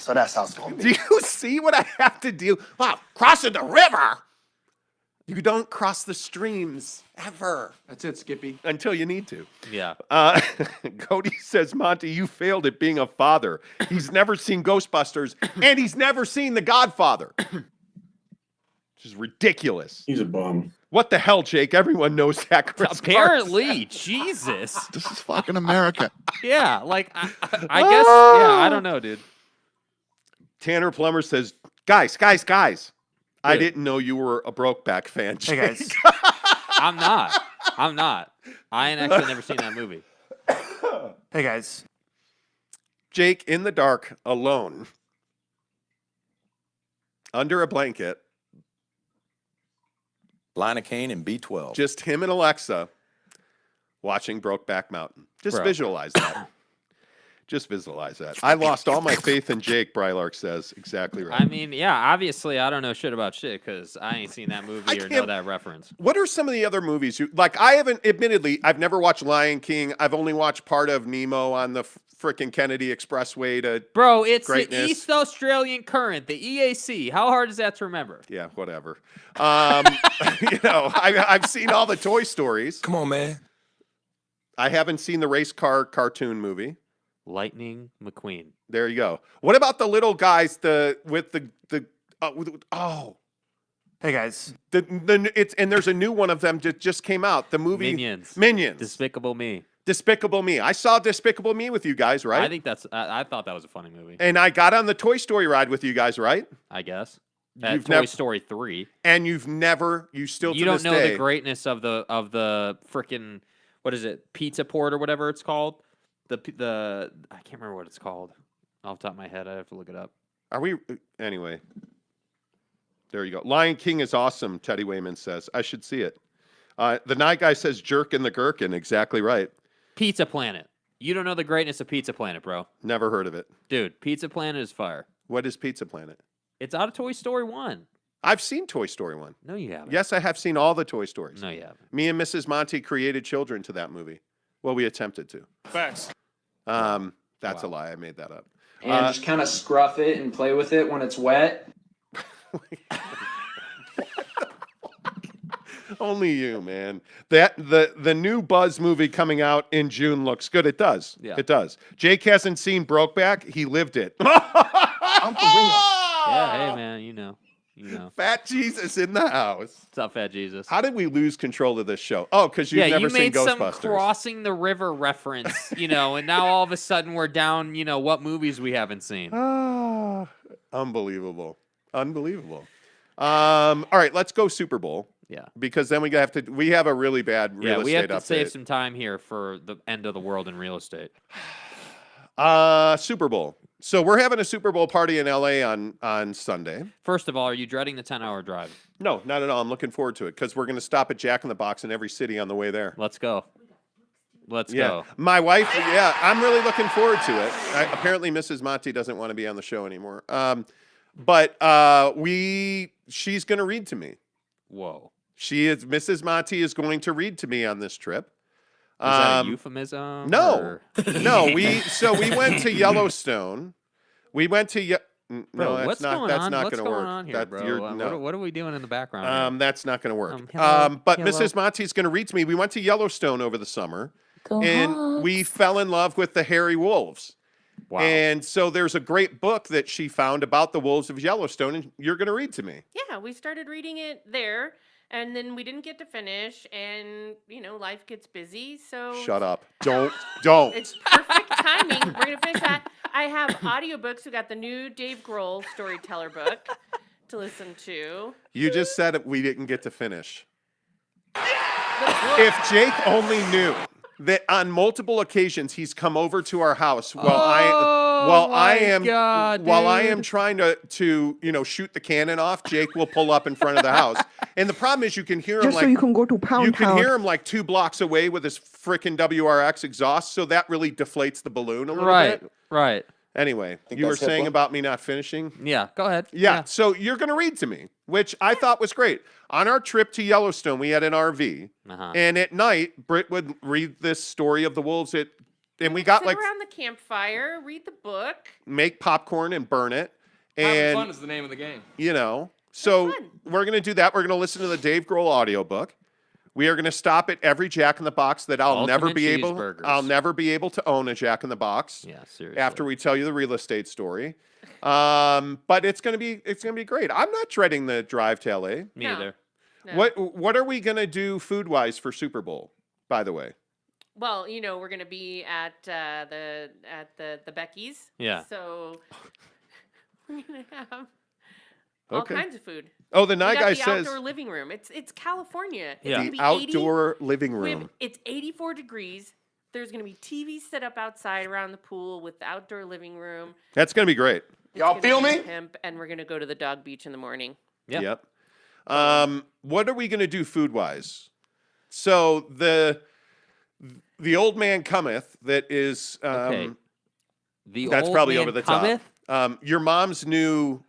So that's how it's going to do you see what I have to deal? Wow, crossing the river. You don't cross the streams ever. That's it, Skippy. Until you need to. Yeah. Cody says, Monty, you failed at being a father. He's never seen Ghostbusters, and he's never seen The Godfather. Which is ridiculous. He's a bum. What the hell, Jake? Everyone knows that. Chris Apparently, Jesus. This is fucking America. Yeah, like, I guess, yeah, I don't know, dude. Tanner Plummer says, guys. I didn't know you were a Brokeback fan, Jake. Hey, guys. I'm not. I ain't actually never seen that movie. Hey, guys. Jake, in the dark, alone, under a blanket, Lidocaine and B12. just him and Alexa watching Brokeback Mountain. Just Bro. visualize that. Just visualize that. I lost all my faith in Jake, Brylark says. Exactly right. I mean, yeah, obviously, I don't know shit about shit because I ain't seen that movie or know that reference. What are some of the other movies you like? I haven't, admittedly, I've never watched Lion King. I've only watched part of Nemo on the frickin' Kennedy Expressway to Bro, it's greatness. the East Australian Current, the EAC. How hard is that to remember? Yeah, whatever. I've seen all the Toy Stories. Come on, man. I haven't seen the race car cartoon movie. Lightning McQueen. There you go. What about the little guys? Hey, guys. And there's a new one of them that just came out. The movie Minions. Despicable Me. Despicable Me. I saw Despicable Me with you guys, right? I think I thought that was a funny movie. And I got on the Toy Story ride with you guys, right? I guess. You've Toy Story 3. And you still you don't know the greatness of the freaking, what is it, Pizza Port or whatever it's called. The I can't remember what it's called off the top of my head. I have to look it up. Are we anyway? There you go. Lion King is awesome. Teddy Wayman says I should see it. The night guy says Jerk and the Gherkin. Exactly right. Pizza Planet. You don't know the greatness of Pizza Planet, bro. Never heard of it, dude. Pizza Planet is fire. What is Pizza Planet? It's out of Toy Story 1. I've seen Toy Story 1. No, you haven't. Yes, I have seen all the Toy Stories. No, you haven't. Me and Mrs. Monty created children to that movie. Well, we attempted to. Facts. That's a lie. I made that up. And just kind of scruff it and play with it when it's wet. Only you, man. The new Buzz movie coming out in June looks good. It does. Yeah. It does. Jake hasn't seen Brokeback. He lived it. Yeah, hey man, you know. Fat Jesus in the house. What's up, Fat Jesus? How did we lose control of this show? Oh, because you've never you seen made some Ghostbusters. crossing the river reference, and now all of a sudden we're down, what movies we haven't seen. Unbelievable. All right, let's go Super Bowl. Yeah. Because then we have a really bad real estate we have to update. save some time here for the end of the world in real estate. Super Bowl. So we're having a Super Bowl party in LA on Sunday. First of all, are you dreading the 10-hour drive? No, not at all. I'm looking forward to it because we're going to stop at Jack in the Box in every city on the way there. Let's go. Let's go. My wife, I'm really looking forward to it. Apparently, Mrs. Monty doesn't want to be on the show anymore. But she's going to read to me. Whoa. Mrs. Monty is going to read to me on this trip. Is that a euphemism? No, no. We went to Yellowstone. We went to Bro, no, what's going that's on? not What's going to going work. on here, bro? What are we doing in the background? That's not going to work. Hello, but hello. Mrs. Monty's going to read to me. We went to Yellowstone over the summer, and we fell in love with the hairy wolves. Wow. And so there's a great book that she found about the wolves of Yellowstone, and you're going to read to me. Yeah, we started reading it there, and then we didn't get to finish, and life gets busy. So Shut up! Don't. It's perfect timing. We're gonna finish that. I have audiobooks. We got the new Dave Grohl storyteller book to listen to. You just said we didn't get to finish. If Jake only knew that on multiple occasions he's come over to our house while I am trying to shoot the cannon off, Jake will pull up in front of the house. And the problem is you can hear him Just so you can go to Pound you can Town. hear him like 2 blocks away with his frickin' WRX exhaust, so that really deflates the balloon a little bit. Right. Anyway, you were saying about me not finishing? Yeah, go ahead. Yeah, so you're going to read to me, which I thought was great. On our trip to Yellowstone, we had an RV, and at night, Britt would read this story of the wolves. And we got Sit around the campfire, read the book, make popcorn and burn it. And Having fun is the name of the game. So we're going to do that. We're going to listen to the Dave Grohl audiobook. We are going to stop at every Jack in the Box that I'll never be able to own a Jack in the Box. Yeah, seriously. After we tell you the real estate story. But it's going to be great. I'm not dreading the drive to LA. Me neither. No. What are we going to do food-wise for Super Bowl, by the way? Well, we're gonna be at the Becky's. Yeah. So we're gonna have all kinds of food. Oh, the night guy the says outdoor living room. It's California. It's the gonna be outdoor living room. It's 84 degrees. There's gonna be TVs set up outside around the pool with the outdoor living room. That's gonna be great. Y'all feel me? And we're gonna go to the dog beach in the morning. Yeah. Yep. What are we gonna do food-wise? So the old man cometh. That is, The that's old probably man over the cometh? top. Your mom's new.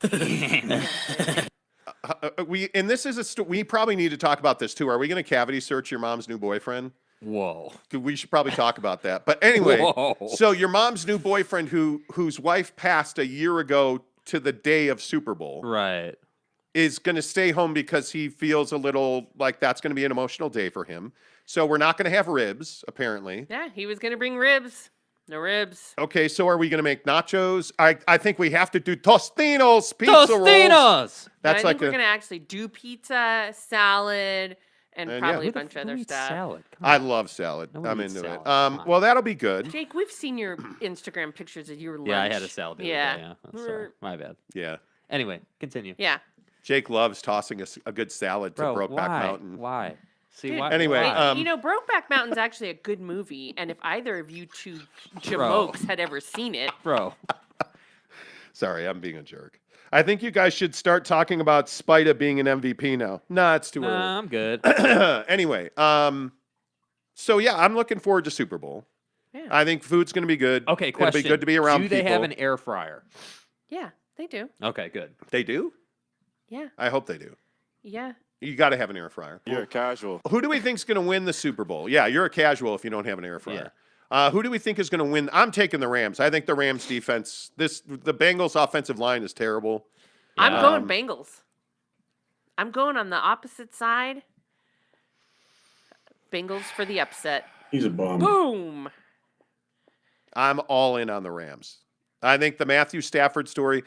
We probably need to talk about this too. Are we going to cavity search your mom's new boyfriend? Whoa. We should probably talk about that. But anyway, so your mom's new boyfriend, whose wife passed a year ago to the day of Super Bowl, right, is going to stay home because he feels a little like that's going to be an emotional day for him. So we're not going to have ribs, apparently. Yeah, he was gonna bring ribs. No ribs. Okay, so are we going to make nachos? I think we have to do Tostinos, pizza rolls. Tostinos! That's I think we're gonna actually do pizza, salad, and probably a bunch of other stuff. Salad? I love salad. Nobody I'm eats into it. salad. Well, that'll be good. Jake, we've seen your Instagram pictures of your lunch. Yeah, I had a salad the other Yeah. day. Yeah, that's, my bad. Yeah. Anyway, continue. Yeah. Jake loves tossing a good salad to Bro, Brokeback why? Mountain. Why? See, Dude, why? Anyway, why? Brokeback Mountain's actually a good movie, and if either of you two jamokes had ever seen it, Bro. Sorry, I'm being a jerk. I think you guys should start talking about Spida being an MVP now. Nah, it's too early. I'm good. Anyway, so yeah, I'm looking forward to Super Bowl. Yeah. I think food's going to be good. Okay, question. It'll be good to be around Do they people. have an air fryer? yeah, they do. Okay, good. They do? Yeah. I hope they do. Yeah. You got to have an air fryer. You're a casual. Who do we think is going to win the Super Bowl? Yeah, you're a casual if you don't have an air fryer. Who do we think is going to win? I'm taking the Rams. I think the Rams defense, the Bengals offensive line is terrible. I'm going Bengals. I'm going on the opposite side. Bengals for the upset. He's a bum. Boom. I'm all in on the Rams. I think the Matthew Stafford story,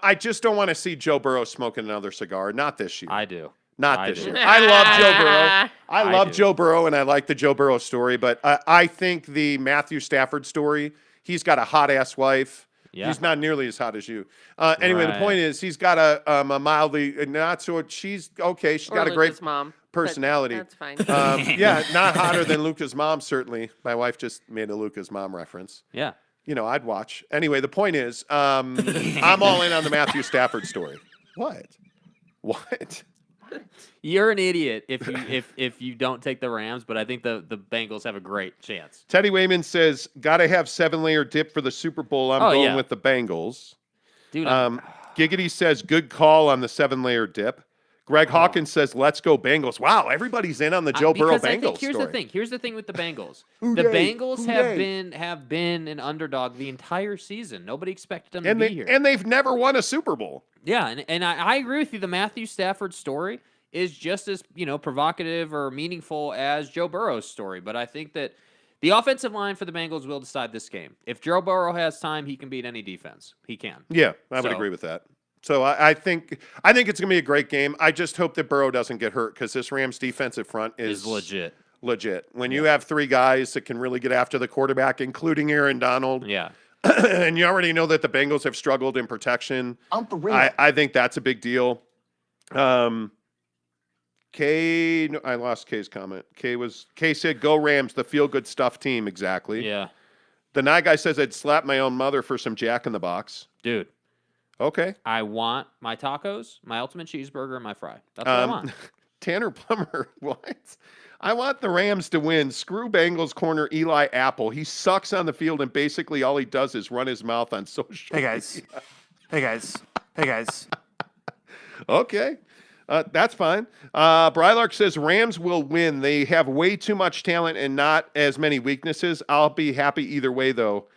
I just don't want to see Joe Burrow smoking another cigar. Not this year. I do. Not this year. I love Joe Burrow. I love do. Joe Burrow, and I like the Joe Burrow story, but I think the Matthew Stafford story, he's got a hot-ass wife. Yeah. He's not nearly as hot as you. Anyway, the point is he's got a mildly, not so, she's okay. She's got a great mom, personality. That's fine. Yeah, not hotter than Luca's mom, certainly. My wife just made a Luca's mom reference. Yeah. I'd watch. Anyway, the point is, I'm all in on the Matthew Stafford story. What? You're an idiot if you don't take the Rams, but I think the Bengals have a great chance. Teddy Wayman says, "Gotta have 7-layer dip for the Super Bowl." I'm going with the Bengals. Dude, Giggity says, "Good call on the 7-layer dip." Greg Hawkins says, "Let's go Bengals." Wow, everybody's in on the Joe Burrow Bengals story. Here's the thing with the Bengals. The Bengals have been an underdog the entire season. Nobody expected them to be here, and they've never won a Super Bowl. Yeah, and I agree with you. The Matthew Stafford story is just as provocative or meaningful as Joe Burrow's story. But I think that the offensive line for the Bengals will decide this game. If Joe Burrow has time, he can beat any defense. He can. Yeah, I would agree with that. So I think it's going to be a great game. I just hope that Burrow doesn't get hurt because this Rams defensive front is legit. Legit. When you have three guys that can really get after the quarterback, including Aaron Donald. Yeah. And you already know that the Bengals have struggled in protection. I think that's a big deal. I lost K's comment. K said, "Go Rams, the feel-good stuff team." Exactly. Yeah. The night guy says, "I'd slap my own mother for some Jack in the Box." Dude. Okay. I want my tacos, my ultimate cheeseburger, and my fry. That's what I want. Tanner Plummer, what? I want the Rams to win. Screw Bengals corner Eli Apple. He sucks on the field, and basically all he does is run his mouth on social media. Hey, guys. Okay. That's fine. Brylark says Rams will win. They have way too much talent and not as many weaknesses. I'll be happy either way, though.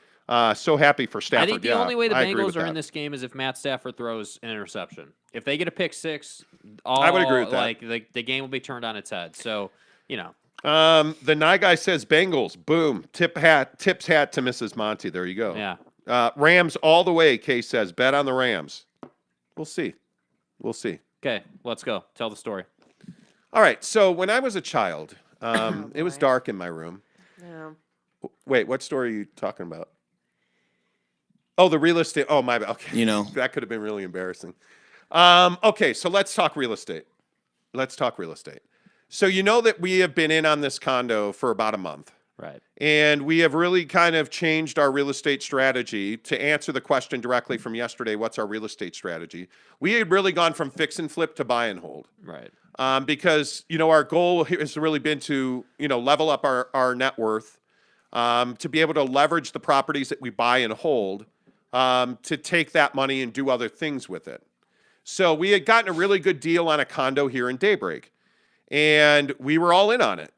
So happy for Stafford. I think the only way the Bengals are in this game is if Matt Stafford throws an interception. If they get a pick six, I would agree with that. Like the game will be turned on its head. So, the Nye guy says Bengals. Boom. Tips hat to Mrs. Monty. There you go. Yeah. Rams all the way, Kay says. Bet on the Rams. We'll see. Okay, let's go. Tell the story. All right. So when I was a child, it was dark in my room. Yeah. Wait, what story are you talking about? Oh, the real estate. Oh, my bad. Okay. That could have been really embarrassing. Okay, so let's talk real estate. So you know that we have been in on this condo for about a month. Right. And we have really kind of changed our real estate strategy. To answer the question directly from yesterday, what's our real estate strategy? We had really gone from fix and flip to buy and hold. Right. Because, our goal has really been to, level up our net worth, to be able to leverage the properties that we buy and hold, to take that money and do other things with it. So we had gotten a really good deal on a condo here in Daybreak, and we were all in on it.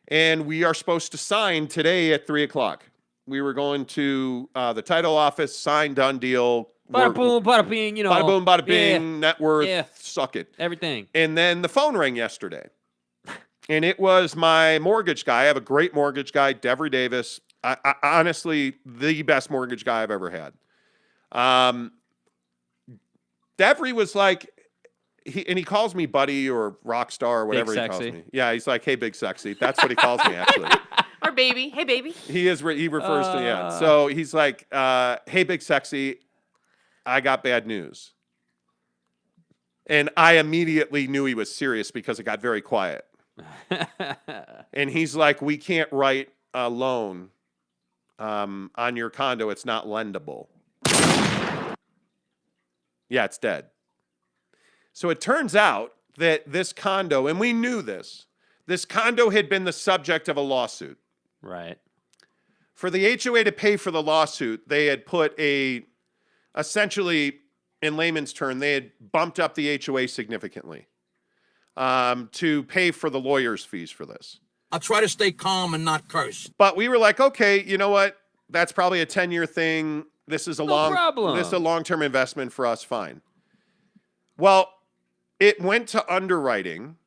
And we are supposed to sign today at 3:00. We were going to the title office, sign, done deal. Bada boom, bada bing, Bada boom, bada bing, net worth, suck it. Everything. And then the phone rang yesterday. And it was my mortgage guy. I have a great mortgage guy, Devery Davis. I honestly, the best mortgage guy I've ever had. Devery was like, he calls me buddy or rock star or whatever he calls me. Yeah, he's like, "Hey, big sexy." That's what he calls me, actually. Or baby. Hey, baby. He refers to, yeah. So he's like, "Hey, big sexy, I got bad news." And I immediately knew he was serious because it got very quiet. And he's like, "We can't write a loan on your condo. It's not lendable." Yeah, it's dead. So it turns out that this condo, and we knew this condo had been the subject of a lawsuit. Right. For the HOA to pay for the lawsuit, they had put essentially in layman's term, they had bumped up the HOA significantly to pay for the lawyer's fees for this. I'll try to stay calm and not curse. But we were like, okay, you know what? That's probably a 10-year thing. This is a long-term investment for us. Fine. Well, it went to underwriting,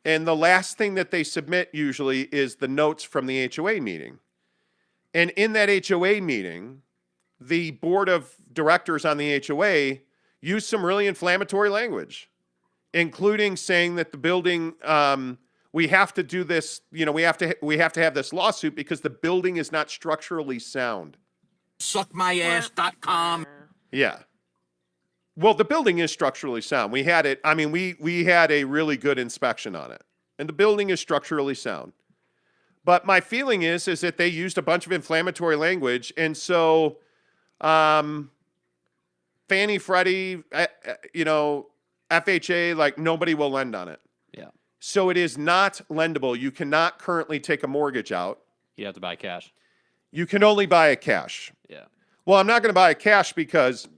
and the last thing that they submit usually is the notes from the HOA meeting. And in that HOA meeting, the board of directors on the HOA used some really inflammatory language, including saying that the building, we have to do this, we have to have this lawsuit because the building is not structurally sound. Suckmyass.com. Yeah. Well, the building is structurally sound. We had it. I mean, we had a really good inspection on it, and the building is structurally sound. But my feeling is that they used a bunch of inflammatory language, and so Fannie, Freddie, FHA, like nobody will lend on it. Yeah. So it is not lendable. You cannot currently take a mortgage out. You have to buy cash. You can only buy it cash. Yeah. Well, I'm not going to buy it cash because,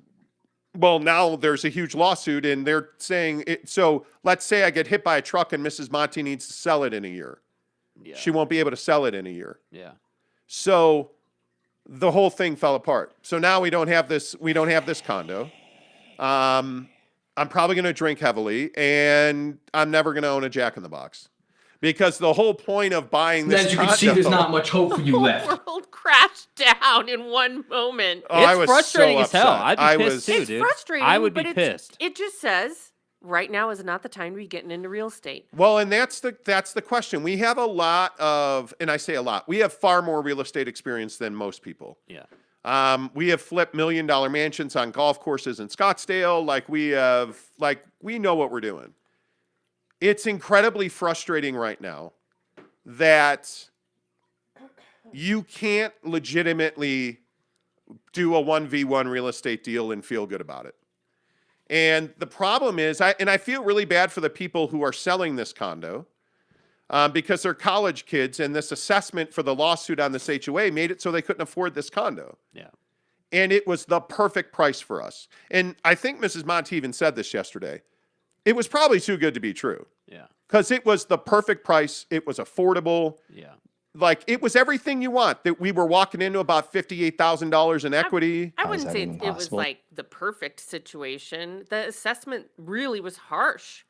well, now there's a huge lawsuit and they're saying it. So let's say I get hit by a truck and Mrs. Monty needs to sell it in a year. Yeah. She won't be able to sell it in a year. Yeah. So the whole thing fell apart. So now we don't have this condo. I'm probably going to drink heavily, and I'm never going to own a Jack in the Box. Because the whole point of buying this As you can see, there's not much hope for you left. The world crashed down in one moment. Oh, It's frustrating as hell. upset. I'd be pissed too, It's dude. frustrating. I would be but pissed. It just says right now is not the time to be getting into real estate. Well, and that's the question. We have a lot of, and I say a lot, we have far more real estate experience than most people. Yeah. We have flipped $1 million mansions on golf courses in Scottsdale. We know what we're doing. It's incredibly frustrating right now that you can't legitimately do a 1v1 real estate deal and feel good about it. And the problem is, I feel really bad for the people who are selling this condo because they're college kids, and this assessment for the lawsuit on this HOA made it so they couldn't afford this condo. Yeah. And it was the perfect price for us. And I think Mrs. Monty even said this yesterday. It was probably too good to be true. Yeah. Because it was the perfect price. It was affordable. Yeah. Like, it was everything you want. That we were walking into about $58,000 in equity. I wouldn't say it was like the perfect situation. The assessment really was harsh.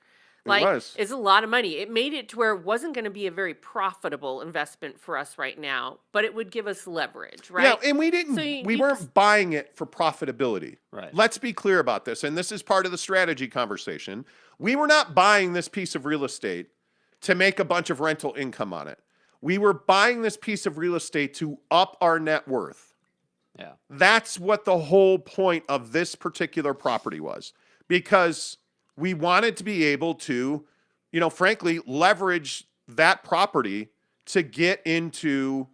Like, it's a lot of money. It made it to where it wasn't going to be a very profitable investment for us right now, but it would give us leverage, right? Yeah, and we didn't. We weren't buying it for profitability. Right. Let's be clear about this, and this is part of the strategy conversation. We were not buying this piece of real estate to make a bunch of rental income on it. We were buying this piece of real estate to up our net worth. Yeah. That's what the whole point of this particular property was, because we wanted to be able to, frankly, leverage that property to get into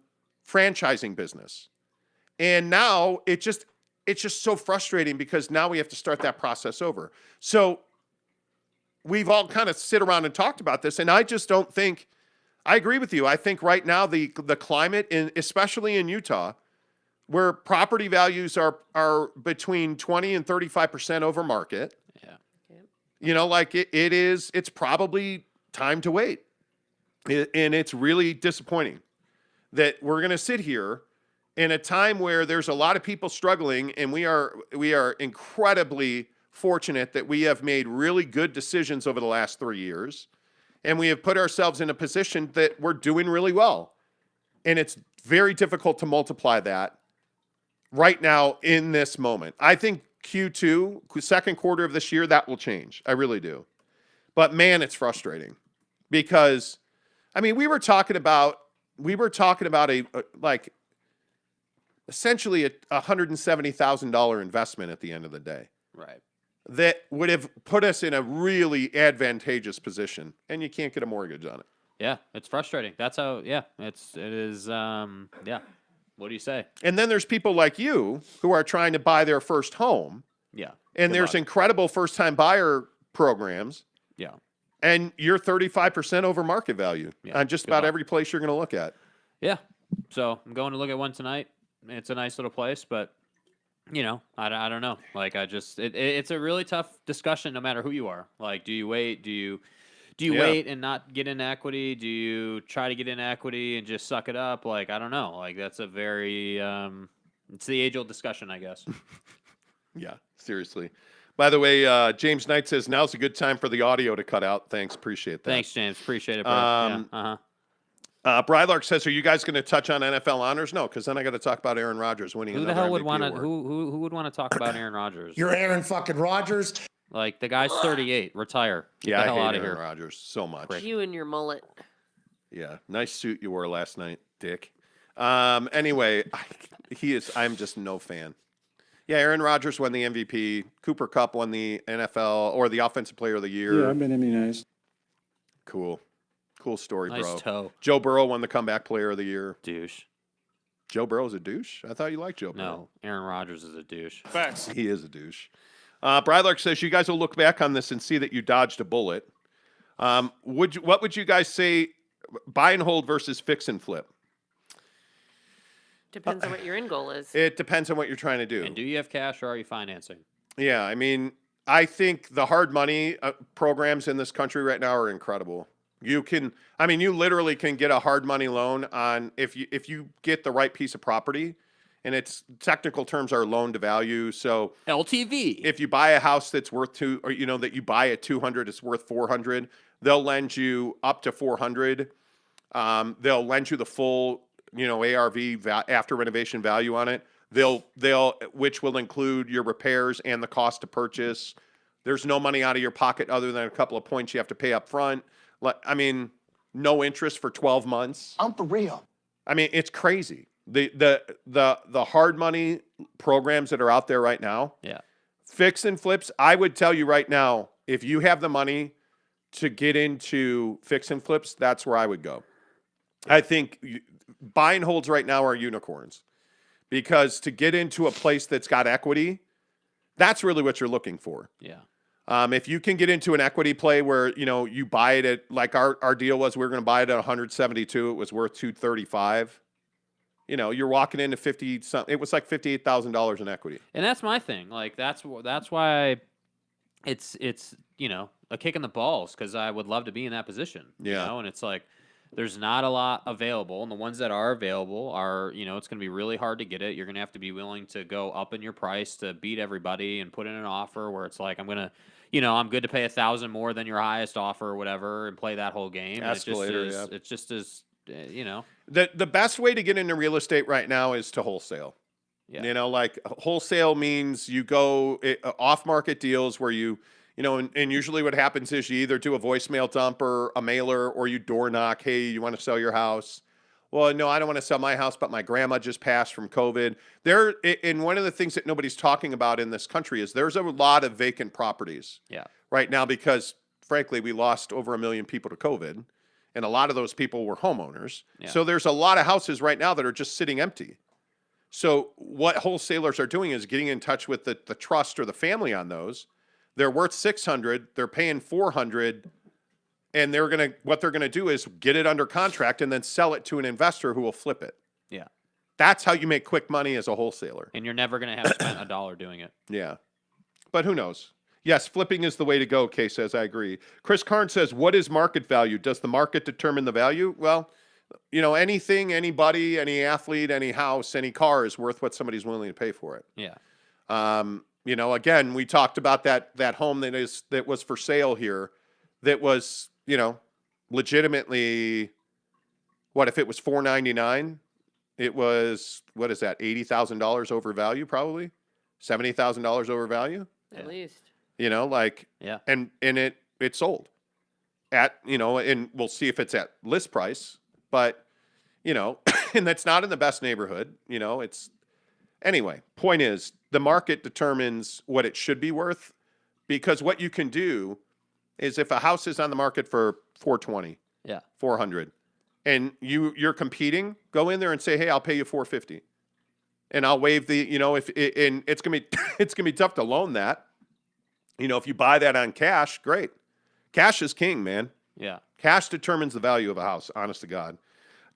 franchising business. And now it's just so frustrating because now we have to start that process over. So we've all kind of sit around and talked about this, and I just don't think, I agree with you. I think right now the climate, especially in Utah, where property values are between 20 and 35% over market, it's probably time to wait. And it's really disappointing that we're going to sit here in a time where there's a lot of people struggling, and we are incredibly fortunate that we have made really good decisions over the last 3 years, and we have put ourselves in a position that we're doing really well. And it's very difficult to multiply that right now in this moment. I think Q2, second quarter of this year, that will change. I really do. But man, it's frustrating because, we were talking about essentially a $170,000 investment at the end of the day. Right. That would have put us in a really advantageous position, and you can't get a mortgage on it. Yeah, it's frustrating. That's how. Yeah, it is. Yeah. What do you say? And then there's people like you who are trying to buy their first home. Yeah. And there's incredible first-time buyer programs. Yeah. And you're 35% over market value on just about every place you're going to look at. Yeah. So I'm going to look at one tonight. It's a nice little place, but I don't know. Like, it's a really tough discussion no matter who you are. Like, do you wait? Do you wait and not get into equity? Do you try to get into equity and just suck it up? Like, I don't know. Like, that's a very, it's the age-old discussion, I guess. Yeah, seriously. By the way, James Knight says, now's a good time for the audio to cut out. Thanks. Appreciate that. Thanks, James. Appreciate it, bro. Brylark says, are you guys going to touch on NFL honors? No, because then I got to talk about Aaron Rodgers winning Who the another hell would MVP want to? award. Who would want to talk about Aaron Rodgers? You're Aaron fucking Rodgers. Like, the guy's 38. Retire. Get the hell I hate out of Aaron here. Rodgers so much. You and your mullet. Yeah, nice suit you wore last night, Dick. Anyway, I'm just no fan. Yeah, Aaron Rodgers won the MVP. Cooper Kupp won the NFL or the Offensive Player of the Year. Yeah, I've been immunized. Cool story, Nice bro. toe. Joe Burrow won the Comeback Player of the Year. Douche. Joe Burrow's a douche? I thought you liked Joe Burrow. No, Aaron Rodgers is a douche. Facts. He is a douche. Brylark says, you guys will look back on this and see that you dodged a bullet. What would you guys say, buy and hold versus fix and flip? Depends on what your end goal is. It depends on what you're trying to do. And do you have cash or are you financing? Yeah, I mean, I think the hard money programs in this country right now are incredible. You literally can get a hard money loan on if you get the right piece of property, and its technical terms are loan to value. So LTV. If you buy a house that's worth that you buy at 200, it's worth 400. They'll lend you up to 400. They'll lend you the full ARV after renovation value on it. Which will include your repairs and the cost to purchase. There's no money out of your pocket other than a couple of points you have to pay up front. I mean, no interest for 12 months. I'm for real. I mean, it's crazy. The hard money programs that are out there right now. Yeah. Fix and flips. I would tell you right now, if you have the money to get into fix and flips, that's where I would go. I think buy and holds right now are unicorns. Because to get into a place that's got equity, that's really what you're looking for. Yeah. If you can get into an equity play where, you buy it at, like our deal was, we were going to buy it at 172. It was worth 235. You're walking into 50 something. It was like $58,000 in equity. And that's my thing. Like, that's why it's a kick in the balls, because I would love to be in that position. Yeah. And it's like, there's not a lot available, and the ones that are available are, it's going to be really hard to get it. You're going to have to be willing to go up in your price to beat everybody and put in an offer where it's like, I'm good to pay $1,000 more than your highest offer or whatever and play that whole game. Escalator, It just is, The best way to get into real estate right now is to wholesale. Yeah. Like wholesale means you go off-market deals where and usually what happens is you either do a voicemail dump or a mailer, or you door knock, hey, you want to sell your house? Well, no, I don't want to sell my house, but my grandma just passed from COVID. And one of the things that nobody's talking about in this country is there's a lot of vacant properties right now because, frankly, we lost over 1 million people to COVID, and a lot of those people were homeowners. Yeah. So there's a lot of houses right now that are just sitting empty. So what wholesalers are doing is getting in touch with the trust or the family on those. They're worth 600. They're paying 400, and what they're gonna do is get it under contract and then sell it to an investor who will flip it. Yeah, that's how you make quick money as a wholesaler. And you're never gonna have spent $1 doing it. Yeah, but who knows? Yes, flipping is the way to go. Kay says, I agree. Chris Karn says, what is market value? Does the market determine the value? Well, anything, anybody, any athlete, any house, any car is worth what somebody's willing to pay for it. Yeah. Again, we talked about that home that was for sale here that was, legitimately, what if it was $499? It was, what is that, $80,000 over value, probably $70,000 over value, at least. Yeah. And it sold at, and we'll see if it's at list price, but and that's not in the best neighborhood. Anyway, point is, the market determines what it should be worth, because what you can do is if a house is on the market for 420, 400, and you're competing, go in there and say, hey, I'll pay you 450, and I'll waive the, and it's gonna be tough to loan that. If you buy that on cash, great. Cash is king, man. Yeah. Cash determines the value of a house, honest to God.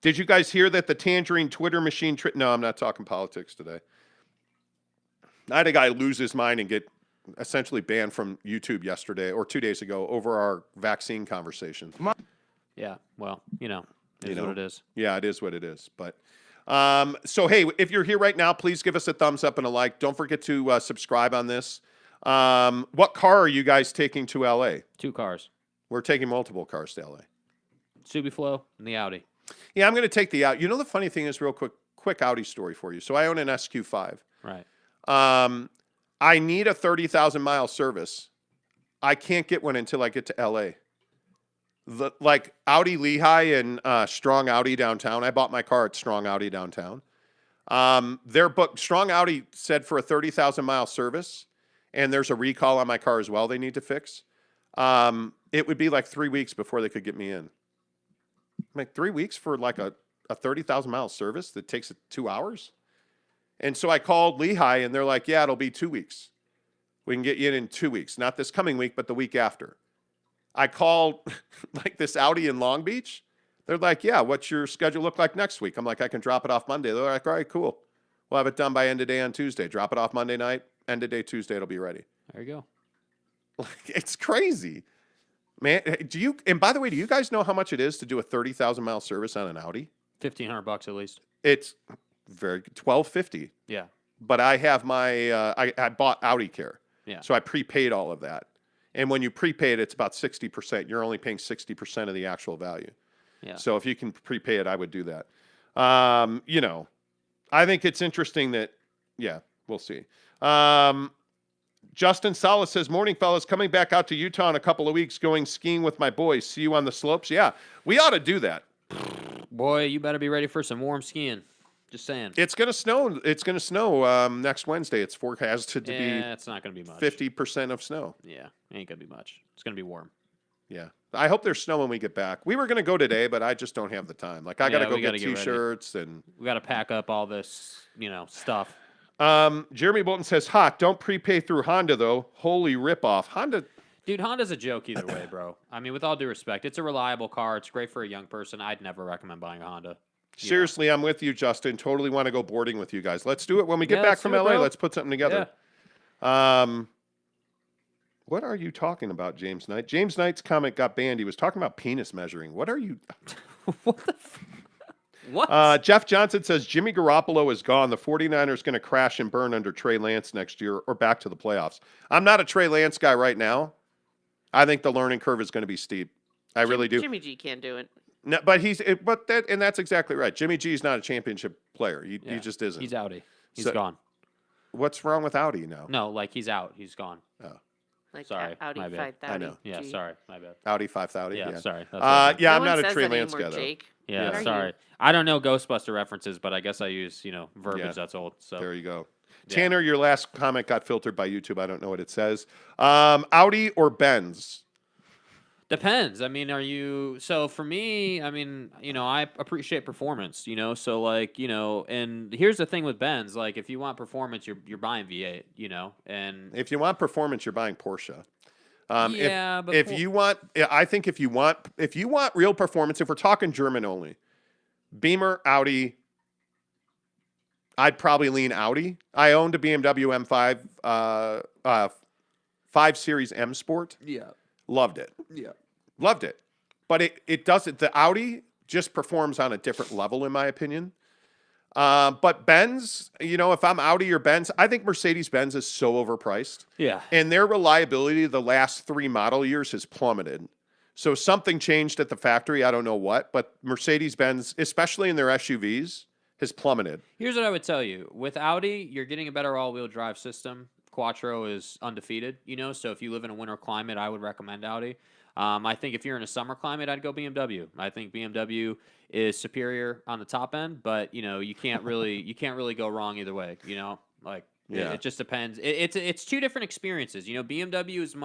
Did you guys hear that the Tangerine Twitter machine? No, I'm not talking politics today. I had a guy lose his mind and get essentially banned from YouTube yesterday or 2 days ago over our vaccine conversation. Yeah, well, it is what it is. Yeah, it is what it is. But so, hey, if you're here right now, please give us a thumbs up and a like. Don't forget to subscribe on this. What car are you guys taking to L.A.? 2 cars. We're taking multiple cars to L.A. Subiflow and the Audi. Yeah, I'm going to take the Audi. The funny thing is, real quick Audi story for you. So I own an SQ5. Right. I need a 30,000-mile service. I can't get one until I get to L.A. Like Audi Lehigh and Strong Audi downtown. I bought my car at Strong Audi downtown. Strong Audi said for a 30,000-mile service, and there's a recall on my car as well they need to fix. It would be like 3 weeks before they could get me in. Like 3 weeks for like a 30,000-mile service that takes 2 hours? And so I called Lehigh, and they're like, yeah, it'll be 2 weeks. We can get you in 2 weeks. Not this coming week, but the week after. I called like this Audi in Long Beach. They're like, yeah, what's your schedule look like next week? I'm like, I can drop it off Monday. They're like, all right, cool. We'll have it done by end of day on Tuesday. Drop it off Monday night. End of day Tuesday, it'll be ready. There you go. It's crazy. Man, and by the way, do you guys know how much it is to do a 30,000-mile service on an Audi? $1,500 at least. It's very $1,250. Yeah. But I have my I bought Audi Care. Yeah. So I prepaid all of that. And when you prepay it, it's about 60%. You're only paying 60% of the actual value. Yeah. So if you can prepay it, I would do that. I think it's interesting that, yeah, we'll see. Justin Salas says, morning, fellas. Coming back out to Utah in a couple of weeks, going skiing with my boys. See you on the slopes. Yeah, we ought to do that. Boy, you better be ready for some warm skiing. Just saying. It's going to snow. It's going to snow next Wednesday. It's forecasted to be. It's not going to be much. 50% of snow. Yeah, ain't going to be much. It's going to be warm. Yeah. I hope there's snow when we get back. We were going to go today, but I just don't have the time. Like, I got to go get T-shirts and we got to pack up all this, stuff. Jeremy Bolton says, hot. Don't prepay through Honda, though. Holy ripoff. Honda. Dude, Honda's a joke either way, bro. I mean, with all due respect, it's a reliable car. It's great for a young person. I'd never recommend buying a Honda. Seriously, I'm with you, Justin. Totally want to go boarding with you guys. Let's do it when we get back from LA. Let's put something together. Yeah. What are you talking about, James Knight? James Knight's comment got banned. He was talking about penis measuring. What are you? What the? What? Jeff Johnson says Jimmy Garoppolo is gone. The 49ers going to crash and burn under Trey Lance next year or back to the playoffs. I'm not a Trey Lance guy right now. I think the learning curve is going to be steep. I really do. Jimmy G can't do it. No, but that's exactly right. Jimmy G is not a championship player. He just isn't. He's outie. He's gone. What's wrong with Audi now? No, like he's out. He's gone. Oh. Like sorry, Audi my bad. 5,000. I know. Yeah, sorry, my bad. Audi 5,000. Yeah, sorry. Yeah, I'm No not one a says Trey that Lance anymore, guy though. Jake. Yeah, What are sorry. you? I don't know Ghostbuster references, but I guess I use verbiage that's old. So there you go. Yeah. Tanner, your last comment got filtered by YouTube. I don't know what it says. Audi or Benz? Depends. I mean, so for me, I mean, I appreciate performance, so like, and here's the thing with Benz, like if you want performance, you're buying V8, and if you want performance, you're buying Porsche. Yeah, but if you want real performance, if we're talking German only, Beamer, Audi, I'd probably lean Audi. I owned a BMW M5, 5 Series M Sport. Yeah. Loved it. Yeah. Loved it. But it doesn't. The Audi just performs on a different level, in my opinion. But Benz, if I'm Audi or Benz, I think Mercedes-Benz is so overpriced. Yeah. And their reliability the last 3 model years has plummeted. So something changed at the factory. I don't know what, but Mercedes-Benz, especially in their SUVs, has plummeted. Here's what I would tell you. With Audi, you're getting a better all-wheel drive system. Quattro is undefeated, so if you live in a winter climate, I would recommend Audi. I think if you're in a summer climate, I'd go BMW. I think BMW is superior on the top end, but you can't really go wrong either way. It just depends. It's two different experiences. BMW is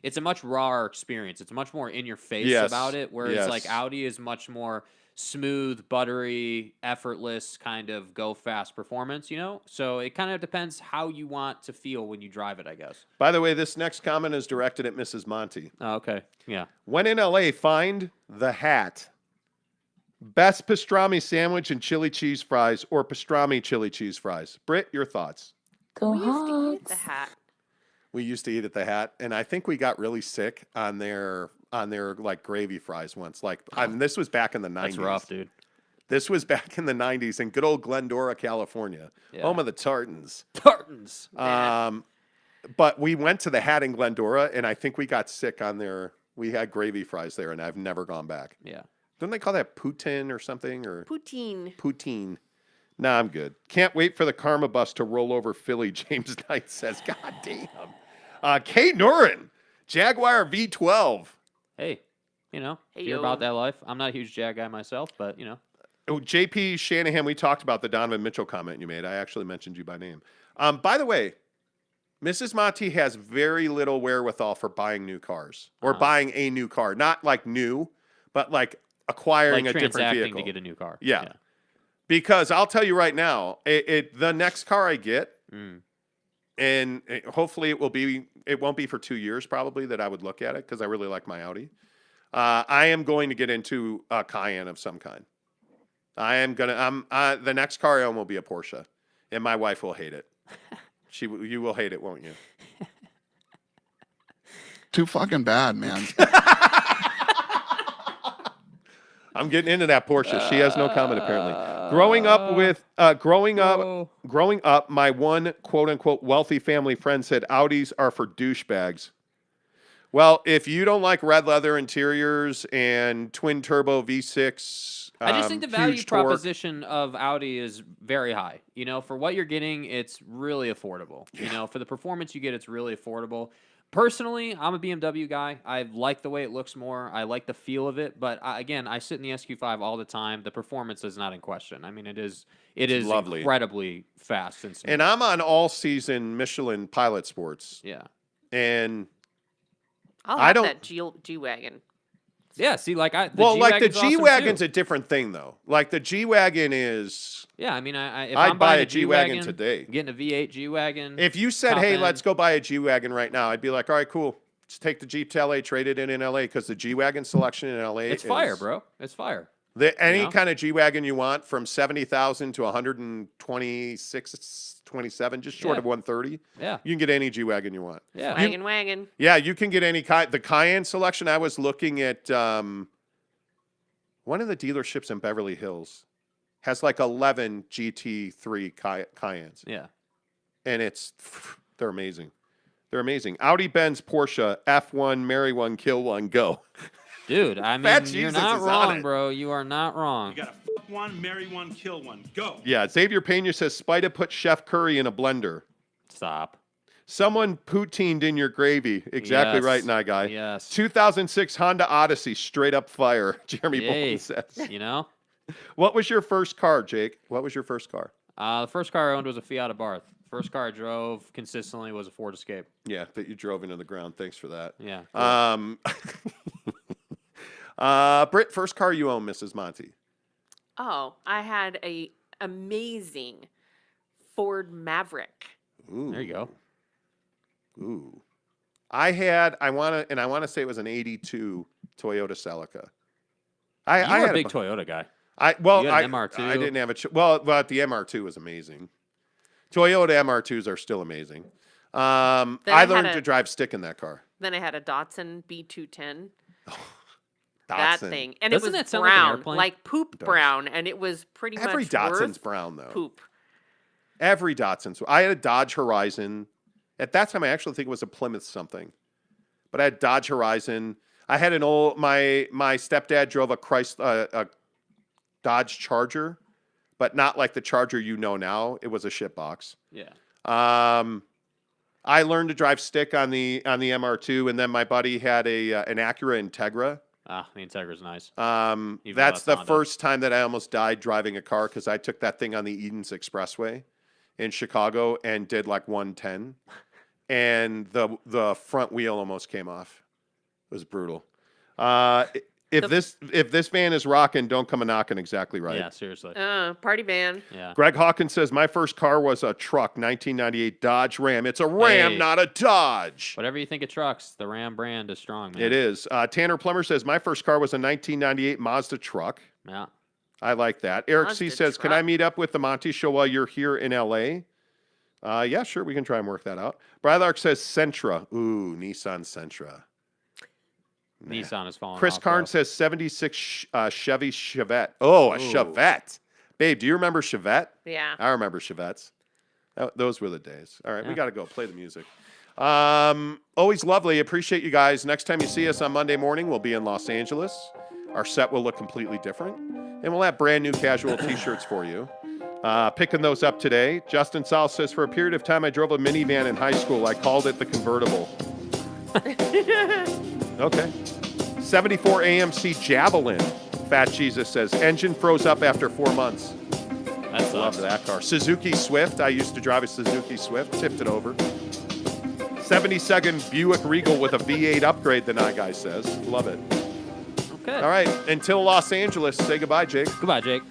it's a much rawer experience. It's much more in your face about it, whereas like Audi is much more smooth, buttery, effortless kind of go fast performance, So it kind of depends how you want to feel when you drive it, I guess. By the way, this next comment is directed at Mrs. Monty. Oh, okay. Yeah. When in LA, find the Hat. Best pastrami sandwich and chili cheese fries or pastrami chili cheese fries. Britt, your thoughts? We used to eat at the Hat. We used to eat at the Hat, and I think we got really sick on their like gravy fries once. Like, this was back in the 90s. That's rough, dude. This was back in the 90s in good old Glendora, California, home of the Tartans. Tartans. But we went to the Hat in Glendora, and I think we got sick on their. We had gravy fries there, and I've never gone back. Yeah. Don't they call that poutine or something? Or Poutine. Poutine. Nah, I'm good. Can't wait for the Karma Bus to roll over Philly, James Knight says. God damn. Kate Noren, Jaguar V12. Hey, hear about that life. I'm not a huge Jag guy myself, but, Oh, JP Shanahan, we talked about the Donovan Mitchell comment you made. I actually mentioned you by name. By the way, Mrs. Monty has very little wherewithal for buying new cars or buying a new car. Not like new, but like acquiring a different vehicle. To get a new car. Yeah. Because I'll tell you right now, the next car I get, and hopefully it won't be for 2 years probably that I would look at it because I really like my Audi. I am going to get into a Cayenne of some kind. The next car I own will be a Porsche, and my wife will hate it. You will hate it, won't you? Too fucking bad, man. I'm getting into that Porsche. She has no comment apparently. Growing up, my one quote unquote wealthy family friend said Audis are for douchebags. Well, if you don't like red leather interiors and twin turbo V6, I just think the value huge torque, proposition of Audi is very high. For what you're getting, it's really affordable. For the performance you get, it's really affordable. Personally, I'm a BMW guy. I like the way it looks more. I like the feel of it. But again, I sit in the SQ5 all the time. The performance is not in question. I mean, it is lovely. Incredibly fast and smooth. And I'm on all-season Michelin Pilot Sports. Yeah. And I'll have that G-Wagon. Yeah, see, the G-Wagon's a different thing, though. Like, the G-Wagon is... Yeah, I mean, if I'd I'm buy buying a G-Wagon today. Getting a V8 G-Wagon. If you said, hey, let's go buy a G-Wagon right now, I'd be like, all right, cool. Just take the Jeep to L.A., trade it in L.A., because the G-Wagon selection in L.A. It's fire, bro. It's fire. Any kind of G-Wagon you want, from 70,000 to 126, 27, just short of 130. Yeah. You can get any G-Wagon you want. Yeah. Wagon. Yeah, you can get any kind. The Cayenne selection, I was looking at one of the dealerships in Beverly Hills has like 11 GT3 Cayennes. Yeah. And they're amazing. They're amazing. Audi, Benz, Porsche, F1, marry one, kill one, go. Dude, I mean, you're not wrong, bro. You are not wrong. You got to fuck one, marry one, kill one. Go. Yeah, Xavier Pena says, Spida put Chef Curry in a blender. Stop. Someone poutined in your gravy. Exactly right, Nye Guy. Yes. 2006 Honda Odyssey, straight up fire. Jeremy Bolton says. What was your first car, Jake? What was your first car? The first car I owned was a Fiat Abarth. First car I drove consistently was a Ford Escape. Yeah, that you drove into the ground. Thanks for that. Yeah. Britt, first car you own, Mrs. Monty. Oh, I had a amazing Ford Maverick. Ooh. There you go. Ooh. I want to say it was an 82 Toyota Celica. I had a big Toyota guy. MR2. I didn't have but the MR2 was amazing. Toyota MR2s are still amazing. I learned to drive stick in that car. Then I had a Datsun B210. Datsun. That thing. And Doesn't it was that sound brown, like an poop brown, and it was pretty Every much Datsun's worth brown, though. poop. Every Datsun's. I had a Dodge Horizon. At that time, I actually think it was a Plymouth something. But I had Dodge Horizon. I had an old... My stepdad drove a Dodge Charger, but not like the Charger you know now. It was a shitbox. Yeah. I learned to drive stick on the MR2, and then my buddy had an Acura Integra. Ah, the Integra's nice. That's the first time that I almost died driving a car because I took that thing on the Edens Expressway in Chicago and did like 110, and the front wheel almost came off. It was brutal. If this van is rocking, don't come a knocking. Exactly right. Yeah, seriously. Party van. Yeah. Greg Hawkins says, my first car was a truck, 1998 Dodge Ram. It's a Ram, not a Dodge. Whatever you think of trucks, the Ram brand is strong, man. It is. Tanner Plummer says, my first car was a 1998 Mazda truck. Yeah. I like that. Eric Mazda C says, truck. can I meet up with the Monty Show while you're here in L.A.? Yeah, sure. We can try and work that out. Brylark says Sentra. Ooh, Nissan Sentra. Nissan is falling Chris off, Karn though. says 76 Chevy Chevette. Oh, a Chevette. Babe, do you remember Chevette? Yeah. I remember Chevettes. Those were the days. All right, we got to go. Play the music. Always lovely. Appreciate you guys. Next time you see us on Monday morning, we'll be in Los Angeles. Our set will look completely different. And we'll have brand new casual T-shirts for you. Picking those up today. Justin Sal says, for a period of time, I drove a minivan in high school. I called it the convertible. Okay. 74 AMC Javelin. Fat Jesus says, engine froze up after 4 months. That's Love that car. Suzuki Swift. I used to drive a Suzuki Swift. Tipped it over. 72nd Buick Regal with a V8 upgrade, the night guy says. Love it. Okay. All right. Until Los Angeles, say goodbye, Jake. Goodbye, Jake.